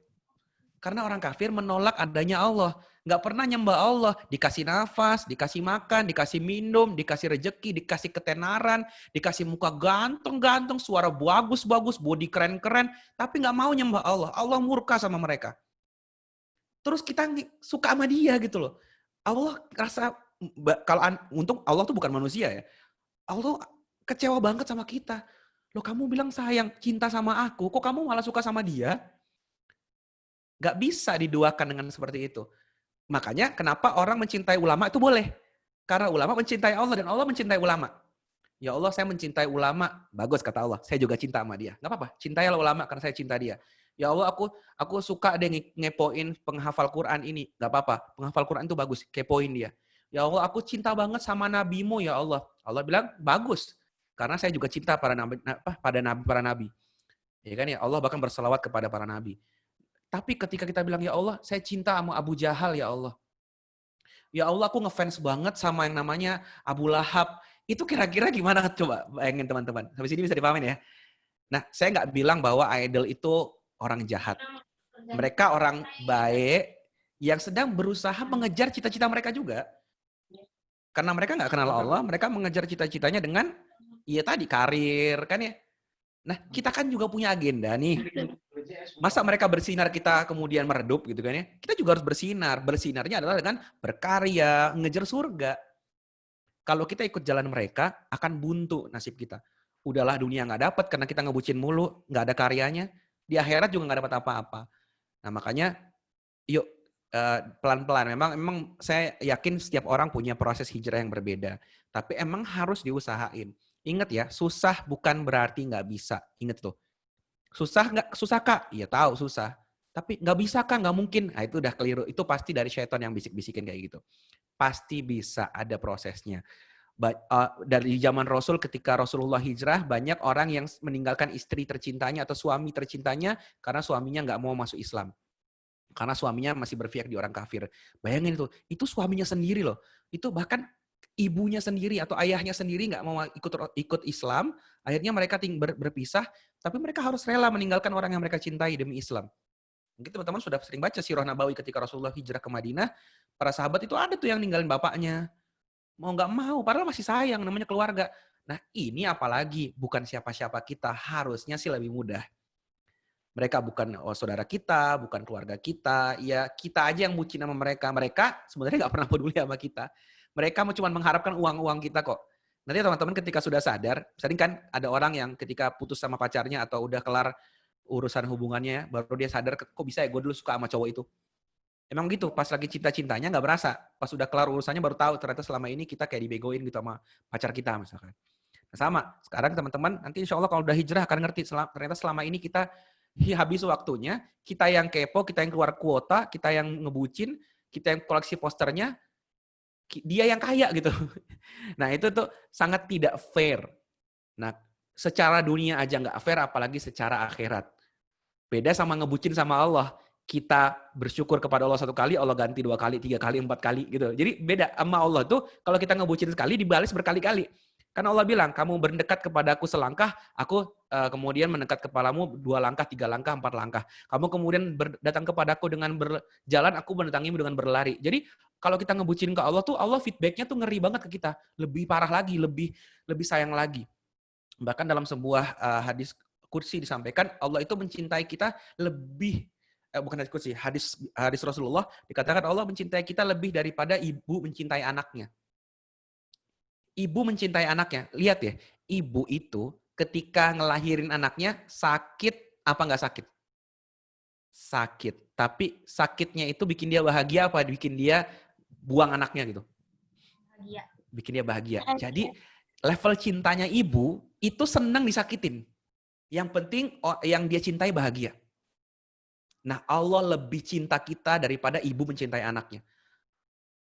S6: Karena orang kafir menolak adanya Allah. Gak pernah nyembah Allah. Dikasih nafas, dikasih makan, dikasih minum, dikasih rejeki, dikasih ketenaran, dikasih muka ganteng-ganteng, suara bagus-bagus, body keren-keren. Tapi gak mau nyembah Allah. Allah murka sama mereka. Terus kita suka sama dia gitu loh. Allah rasa, untung Allah tuh bukan manusia ya. Allah kecewa banget sama kita. Loh kamu bilang sayang, cinta sama aku, kok kamu malah suka sama dia? Gak bisa diduakan dengan seperti itu. Makanya kenapa orang mencintai ulama itu boleh. Karena ulama mencintai Allah dan Allah mencintai ulama. Ya Allah saya mencintai ulama. Bagus kata Allah, saya juga cinta sama dia. Gak apa-apa, cintailah ulama karena saya cinta dia. Ya Allah aku suka deh ngepoin penghafal Quran ini. Gak apa-apa, penghafal Quran itu bagus, kepoin dia. Ya Allah aku cinta banget sama nabimu ya Allah. Allah bilang bagus. Karena saya juga cinta para nabi. Ya kan ya Allah bahkan berselawat kepada para nabi. Tapi ketika kita bilang, ya Allah, saya cinta sama Abu Jahal, ya Allah. Ya Allah, aku ngefans banget sama yang namanya Abu Lahab. Itu kira-kira gimana? Coba bayangin teman-teman. Sampai sini bisa dipahamin ya. Nah, saya nggak bilang bahwa idol itu orang jahat. Mereka orang baik yang sedang berusaha mengejar cita-cita mereka juga. Karena mereka nggak kenal Allah, mereka mengejar cita-citanya dengan, ya tadi, karir, kan ya. Nah, kita kan juga punya agenda nih. Masa mereka bersinar, kita kemudian meredup gitu kan ya. Kita juga harus bersinar. Bersinarnya adalah dengan berkarya, ngejar surga. Kalau kita ikut jalan mereka, akan buntu nasib kita. Udahlah dunia nggak dapat karena kita ngebucin mulu, nggak ada karyanya. Di akhirat juga nggak dapat apa-apa. Nah makanya, yuk pelan-pelan. Memang saya yakin setiap orang punya proses hijrah yang berbeda. Tapi emang harus diusahain. Ingat ya, susah bukan berarti nggak bisa. Ingat tuh. Susah Kak? Iya tahu susah. Tapi nggak bisa Kak, nggak mungkin. Nah itu udah keliru. Itu pasti dari syaitan yang bisik-bisikin kayak gitu. Pasti bisa, ada prosesnya. Dari zaman Rasul, ketika Rasulullah hijrah, banyak orang yang meninggalkan istri tercintanya atau suami tercintanya karena suaminya nggak mau masuk Islam. Karena suaminya masih berpihak di orang kafir. Bayangin itu suaminya sendiri loh. Itu bahkan ibunya sendiri atau ayahnya sendiri nggak mau ikut Islam. Akhirnya mereka berpisah, tapi mereka harus rela meninggalkan orang yang mereka cintai demi Islam. Mungkin teman-teman sudah sering baca Sirah Nabawi ketika Rasulullah hijrah ke Madinah. Para sahabat itu ada tuh yang ninggalin bapaknya. Mau nggak mau, padahal masih sayang, namanya keluarga. Nah ini apalagi, bukan siapa-siapa kita, harusnya sih lebih mudah. Mereka bukan saudara kita, bukan keluarga kita, ya kita aja yang bucin sama mereka. Mereka sebenarnya nggak pernah peduli sama kita. Mereka cuma mengharapkan uang-uang kita kok. Nanti teman-teman ketika sudah sadar, sering kan ada orang yang ketika putus sama pacarnya atau udah kelar urusan hubungannya, baru dia sadar, kok bisa ya gue dulu suka sama cowok itu. Emang gitu, pas lagi cinta-cintanya nggak berasa. Pas udah kelar urusannya baru tahu ternyata selama ini kita kayak dibegoin gitu sama pacar kita misalkan. Nah, sama, sekarang teman-teman nanti insya Allah kalau udah hijrah akan ngerti ternyata selama ini kita habis waktunya, kita yang kepo, kita yang keluar kuota, kita yang ngebucin, kita yang koleksi posternya, dia yang kaya gitu. Nah itu tuh sangat tidak fair. Nah secara dunia aja nggak fair, apalagi secara akhirat. Beda sama ngebucin sama Allah. Kita bersyukur kepada Allah 1 kali, Allah ganti 2 kali, 3 kali, 4 kali gitu. Jadi beda sama Allah tuh, kalau kita ngebucin sekali, dibalas berkali-kali. Karena Allah bilang, kamu mendekat kepadaku selangkah, aku kemudian mendekat kepadamu 2 langkah, 3 langkah, 4 langkah. Kamu kemudian datang kepadaku dengan berjalan, aku mendatangimu dengan berlari. Jadi kalau kita ngebucin ke Allah tuh, Allah feedbacknya tuh ngeri banget ke kita. Lebih parah lagi, lebih sayang lagi. Bahkan dalam sebuah hadis kursi disampaikan, Allah itu mencintai kita lebih, bukan hadis kursi, hadis Rasulullah, dikatakan Allah mencintai kita lebih daripada ibu mencintai anaknya. Ibu mencintai anaknya. Lihat ya, ibu itu ketika ngelahirin anaknya sakit apa nggak sakit? Sakit. Tapi sakitnya itu bikin dia bahagia apa bikin dia buang anaknya gitu?
S8: Bahagia.
S6: Bikin dia bahagia. Jadi level cintanya ibu itu senang disakitin. Yang penting yang dia cintai bahagia. Nah Allah lebih cinta kita daripada ibu mencintai anaknya.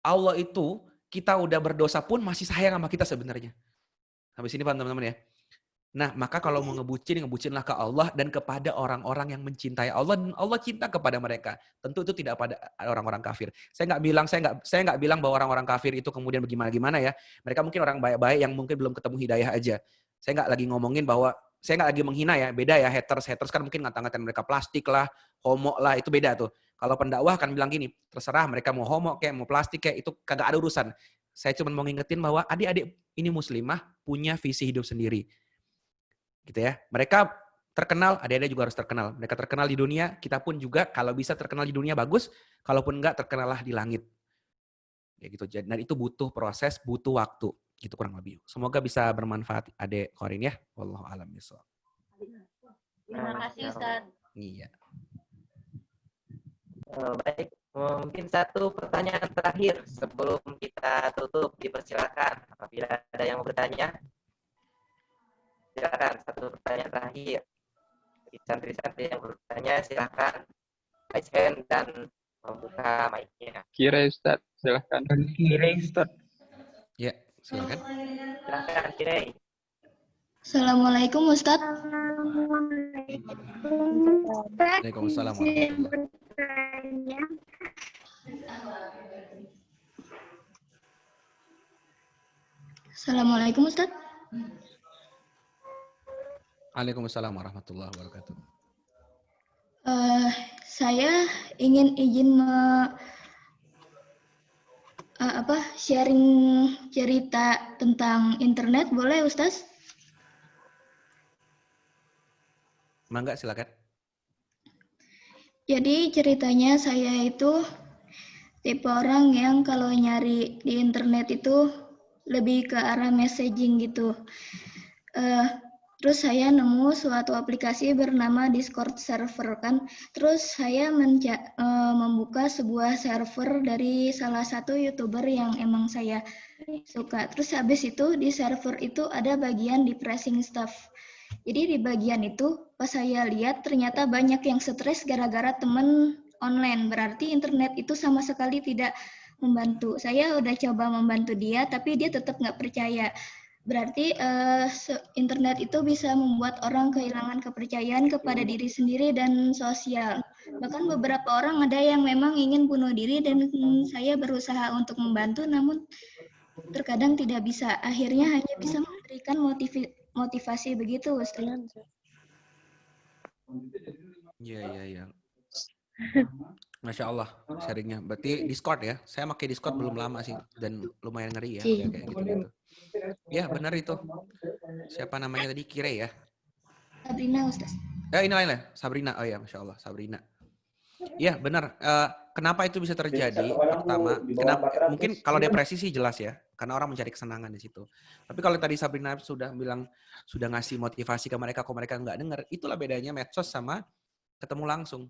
S6: Allah itu kita udah berdosa pun masih sayang sama kita sebenarnya. Sampai sini paham teman-teman ya? Nah, maka kalau mau ngebucinlah ke Allah dan kepada orang-orang yang mencintai Allah, dan Allah cinta kepada mereka. Tentu itu tidak pada orang-orang kafir. Saya nggak bilang bahwa orang-orang kafir itu kemudian bagaimana ya. Mereka mungkin orang baik-baik yang mungkin belum ketemu hidayah aja. Saya nggak lagi ngomongin bahwa saya nggak lagi menghina ya, beda ya haters kan mungkin ngata-ngatain mereka plastik lah, homo lah, itu beda tuh. Kalau pendakwah kan bilang gini, terserah mereka mau homo kayak mau plastik kayak itu kagak ada urusan. Saya cuma mau ngingetin bahwa adik-adik ini muslimah punya visi hidup sendiri. Gitu ya. Mereka terkenal, adik-adik juga harus terkenal. Mereka terkenal di dunia, kita pun juga kalau bisa terkenal di dunia bagus, kalaupun enggak terkenallah di langit. Ya gitu. Dan itu butuh proses, butuh waktu. Gitu kurang lebih. Semoga bisa bermanfaat Adik Korin ya. Wallahu a'lam bishawab.
S8: Terima kasih Ustaz.
S6: Iya.
S1: Baik, mungkin satu pertanyaan terakhir sebelum kita tutup, dipersilakan apabila ada yang mau bertanya. Silakan, satu pertanyaan terakhir. Bagi santri-santri yang bertanya, silakan raise hand dan membuka mic-nya.
S11: Kira Ustaz, silakan.
S10: Kira Ustaz.
S6: Ya, silakan.
S1: Silakan, Kira.
S7: Assalamualaikum Ustaz.
S6: Waalaikumsalam warahmatullahi wabarakatuh.
S7: bertanya.
S11: Assalamualaikum Ustaz.
S6: Waalaikumsalam warahmatullahi wabarakatuh.
S11: Saya ingin izin sharing cerita tentang internet, boleh Ustaz?
S6: Mangga, silakan.
S11: Jadi ceritanya saya itu tipe orang yang kalau nyari di internet itu lebih ke arah messaging gitu. Terus saya nemu suatu aplikasi bernama Discord server kan. Terus saya membuka sebuah server dari salah satu YouTuber yang emang saya suka. Terus habis itu di server itu ada bagian depressing stuff. Jadi di bagian itu pas saya lihat ternyata banyak yang stres gara-gara temen online. Berarti internet itu sama sekali tidak membantu. Saya udah coba membantu dia tapi dia tetap nggak percaya. Berarti internet itu bisa membuat orang kehilangan kepercayaan kepada diri sendiri dan sosial. Bahkan beberapa orang ada yang memang ingin bunuh diri dan saya berusaha untuk membantu namun terkadang tidak bisa. Akhirnya hanya bisa memberikan motivasi begitu, Ustaz.
S6: Iya. Masya Allah sharingnya. Berarti Discord ya? Saya pakai Discord belum lama sih dan lumayan ngeri ya kayak gitu-gitu. Ya benar itu. Siapa namanya tadi? Kire ya?
S11: Sabrina Ustaz.
S6: Ini lain. Sabrina. Oh ya, Masya Allah Sabrina. Ya benar. Kenapa itu bisa terjadi? Pertama, mungkin kalau depresi sih jelas ya, karena orang mencari kesenangan di situ. Tapi kalau tadi Sabrina sudah bilang, sudah ngasih motivasi ke mereka, kok mereka nggak dengar, itulah bedanya medsos sama ketemu langsung.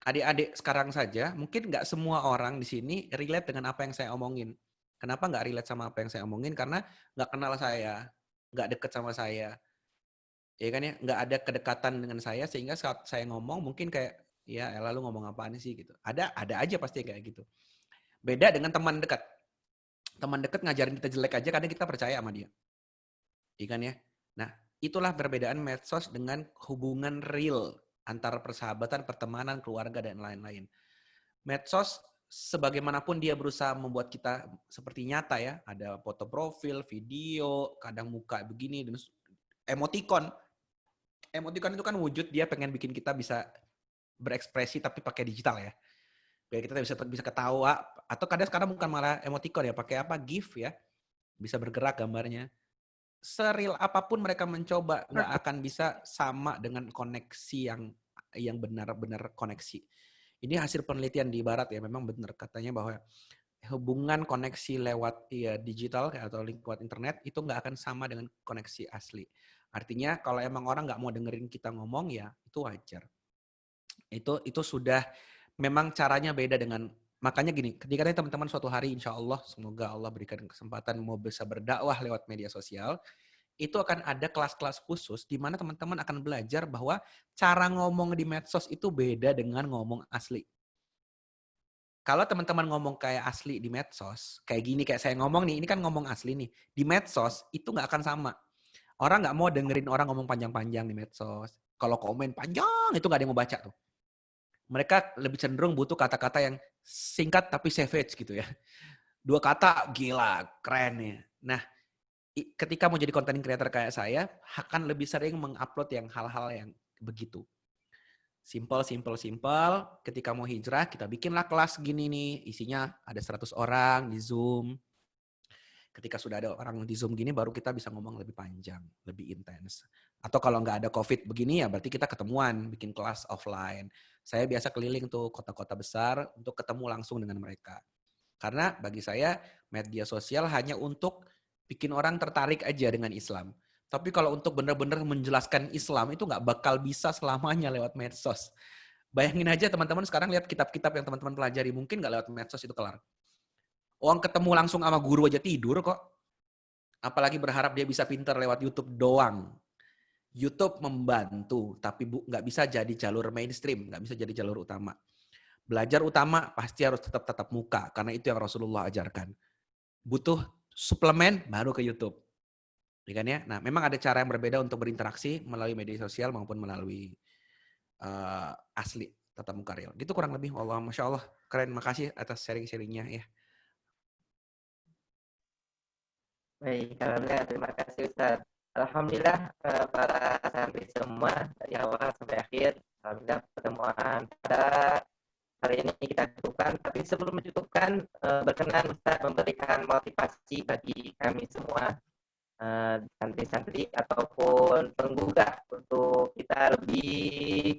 S6: Adik-adik sekarang saja, mungkin nggak semua orang di sini relate dengan apa yang saya omongin. Kenapa nggak relate sama apa yang saya omongin? Karena nggak kenal saya, nggak deket sama saya. Ya kan ya, nggak ada kedekatan dengan saya, sehingga saat saya ngomong mungkin kayak, ya lalu ngomong apaan sih gitu. Ada aja pasti kayak gitu. Beda dengan teman dekat. Teman dekat ngajarin kita jelek aja, kadang kita percaya sama dia. Iya kan ya? Nah, itulah perbedaan medsos dengan hubungan real antara persahabatan, pertemanan, keluarga, dan lain-lain. Medsos, sebagaimanapun dia berusaha membuat kita seperti nyata ya, ada foto profil, video, kadang muka begini, dan emoticon. Emoticon itu kan wujud dia pengen bikin kita bisa berekspresi tapi pakai digital ya. Biar kita bisa ketawa, atau kadang sekarang bukan malah emoticon ya, pakai apa? GIF ya. Bisa bergerak gambarnya. Seril apapun mereka mencoba, nggak akan bisa sama dengan koneksi yang benar-benar koneksi. Ini hasil penelitian di barat ya, memang benar katanya bahwa hubungan koneksi lewat digital atau lewat internet itu nggak akan sama dengan koneksi asli. Artinya kalau emang orang nggak mau dengerin kita ngomong ya itu wajar. Itu sudah memang caranya beda dengan, makanya gini, ketika teman-teman suatu hari insya Allah, semoga Allah berikan kesempatan mau bisa berdakwah lewat media sosial, itu akan ada kelas-kelas khusus di mana teman-teman akan belajar bahwa cara ngomong di medsos itu beda dengan ngomong asli. Kalau teman-teman ngomong kayak asli di medsos, kayak gini, kayak saya ngomong nih, ini kan ngomong asli nih, di medsos itu nggak akan sama. Orang nggak mau dengerin orang ngomong panjang-panjang di medsos. Kalau komen panjang, itu nggak ada yang mau baca tuh. Mereka lebih cenderung butuh kata-kata yang singkat tapi savage gitu ya. 2 kata, gila, keren ya. Nah, ketika mau jadi content creator kayak saya, akan lebih sering mengupload yang hal-hal yang begitu. Simple. Ketika mau hijrah, kita bikinlah kelas gini nih. Isinya ada 100 orang di Zoom. Ketika sudah ada orang di Zoom gini, baru kita bisa ngomong lebih panjang, lebih intens. Atau kalau nggak ada COVID begini ya, berarti kita ketemuan, bikin kelas offline. Saya biasa keliling tuh kota-kota besar untuk ketemu langsung dengan mereka. Karena bagi saya, media sosial hanya untuk bikin orang tertarik aja dengan Islam. Tapi kalau untuk benar-benar menjelaskan Islam, itu nggak bakal bisa selamanya lewat medsos. Bayangin aja teman-teman sekarang lihat kitab-kitab yang teman-teman pelajari, mungkin nggak lewat medsos itu kelar. Orang ketemu langsung sama guru aja tidur kok. Apalagi berharap dia bisa pintar lewat YouTube doang. YouTube membantu, tapi nggak bisa jadi jalur mainstream, nggak bisa jadi jalur utama. Belajar utama pasti harus tetap tatap muka, karena itu yang Rasulullah ajarkan. Butuh suplemen, baru ke YouTube. Ya kan ya? Nah, memang ada cara yang berbeda untuk berinteraksi melalui media sosial maupun melalui asli. tatap muka real. Gitu kurang lebih. Allah, Masya Allah. Keren. Makasih atas sharing-sharingnya ya.
S1: Baik, alhamdulillah, terima kasih Ustaz. Alhamdulillah para santri semua dari awal sampai akhir, alhamdulillah pertemuan pada hari ini kita cukupkan. Tapi sebelum mencukupkan, berkenan Ustaz memberikan motivasi bagi kami semua, santri-santri ataupun penggugah, untuk kita lebih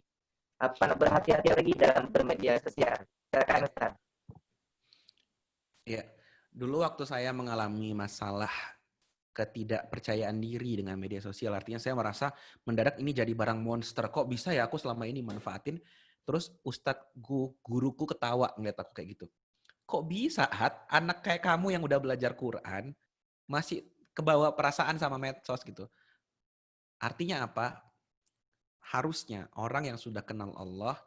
S1: berhati-hati lagi dalam bermedia sosial. Silakan Ustaz.
S6: Ya, dulu waktu saya mengalami masalah ketidakpercayaan diri dengan media sosial, artinya saya merasa mendadak ini jadi barang monster. Kok bisa ya aku selama ini manfaatin? Terus Ustadz guruku ketawa ngeliat aku kayak gitu. Kok bisa, anak kayak kamu yang udah belajar Quran masih kebawa perasaan sama medsos gitu. Artinya apa? Harusnya orang yang sudah kenal Allah,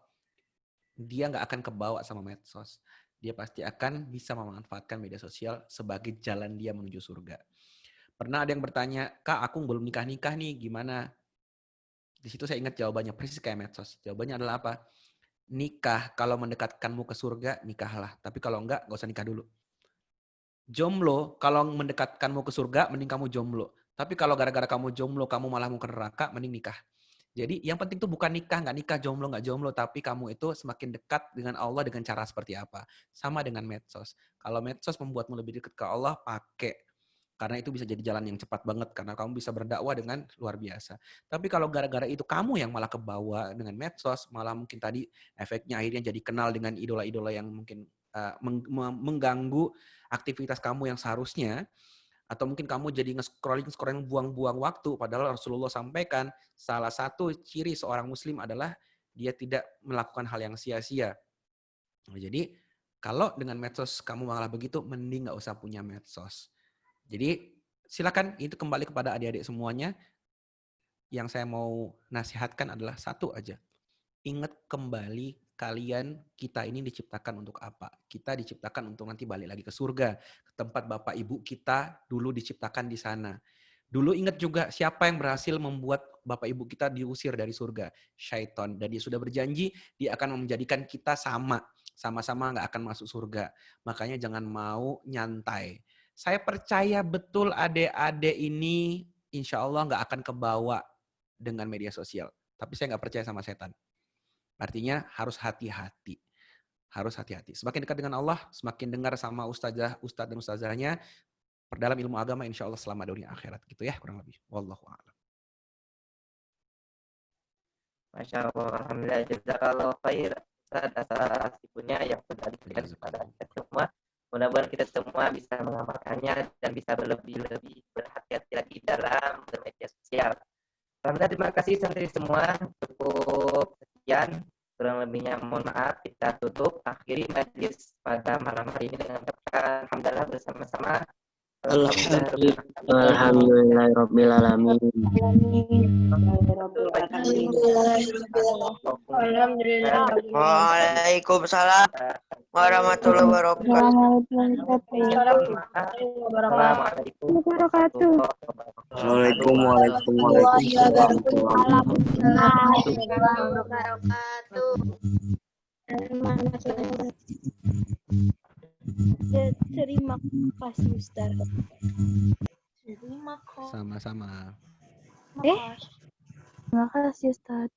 S6: dia nggak akan kebawa sama medsos. Dia pasti akan bisa memanfaatkan media sosial sebagai jalan dia menuju surga. Pernah ada yang bertanya, Kak, aku belum nikah-nikah nih, gimana? Di situ saya ingat jawabannya persis kayak medsos. Jawabannya adalah apa? Nikah kalau mendekatkanmu ke surga, nikahlah. Tapi kalau enggak, gak usah nikah dulu. Jomblo, kalau mendekatkanmu ke surga, mending kamu jomblo. Tapi kalau gara-gara kamu jomblo, kamu malah mau ke neraka, mending nikah. Jadi yang penting tuh bukan nikah, nggak nikah, jomblo, nggak jomblo. Tapi kamu itu semakin dekat dengan Allah dengan cara seperti apa. Sama dengan medsos. Kalau medsos membuatmu lebih dekat ke Allah, pakai. Karena itu bisa jadi jalan yang cepat banget. Karena kamu bisa berdakwah dengan luar biasa. Tapi kalau gara-gara itu kamu yang malah kebawa dengan medsos, malah mungkin tadi efeknya akhirnya jadi kenal dengan idola-idola yang mungkin mengganggu aktivitas kamu yang seharusnya. Atau mungkin kamu jadi nge-scrolling buang-buang waktu. Padahal Rasulullah sampaikan salah satu ciri seorang muslim adalah dia tidak melakukan hal yang sia-sia. Jadi kalau dengan medsos kamu malah begitu, mending gak usah punya medsos. Jadi silakan, itu kembali kepada adik-adik semuanya. Yang saya mau nasihatkan adalah satu aja. Ingat kembali kalian, kita ini diciptakan untuk apa? Kita diciptakan untuk nanti balik lagi ke surga. Ke tempat bapak ibu kita dulu diciptakan di sana. Dulu ingat juga siapa yang berhasil membuat bapak ibu kita diusir dari surga? Syaitan. Dan dia sudah berjanji dia akan menjadikan kita sama-sama nggak akan masuk surga. Makanya jangan mau nyantai. Saya percaya betul adik-adik ini insya Allah nggak akan kebawa dengan media sosial. Tapi saya nggak percaya sama setan. Artinya harus hati-hati. Harus hati-hati. Semakin dekat dengan Allah, semakin dengar sama ustadz dan ustazahnya, perdalam ilmu agama insya Allah selama dunia akhirat. Gitu ya kurang lebih. Wallahu a'lam.
S1: Masya Allah, alhamdulillah, jazakallahu khair atas ibunya yang sudah diberikan kepada kita semua. Mudah-mudahan kita semua bisa mengamalkannya dan bisa lebih berhati-hati lagi dalam bermedia sosial. Alhamdulillah, terima kasih santri semua. Cukup sekian. Kurang lebihnya mohon maaf. Kita tutup. Akhiri majlis pada malam hari ini dengan kata alhamdulillah bersama-sama.
S2: Alhamdulillahirobbilalamin.
S4: Waalaikumsalam warahmatullahi wabarakatuh.
S2: Assalamualaikum warahmatullahi wabarakatuh.
S9: Terima kasih Ustaz.
S6: Sama-sama.
S9: Terima kasih Ustaz.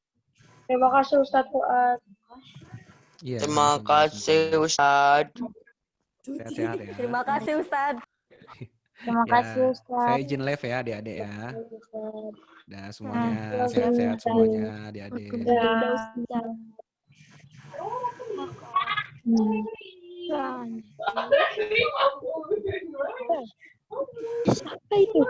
S8: Terima kasih Ustaz Fuad.
S6: Ya,
S4: Terima kasih Ustaz.
S6: Sehat-sehat ya.
S7: Terima kasih Ustaz.
S9: Terima kasih Ustaz.
S6: Saya izin live ya adik-adik ya. Dah semuanya sehat-sehat semuanya adik-adik.
S9: Siapa itu?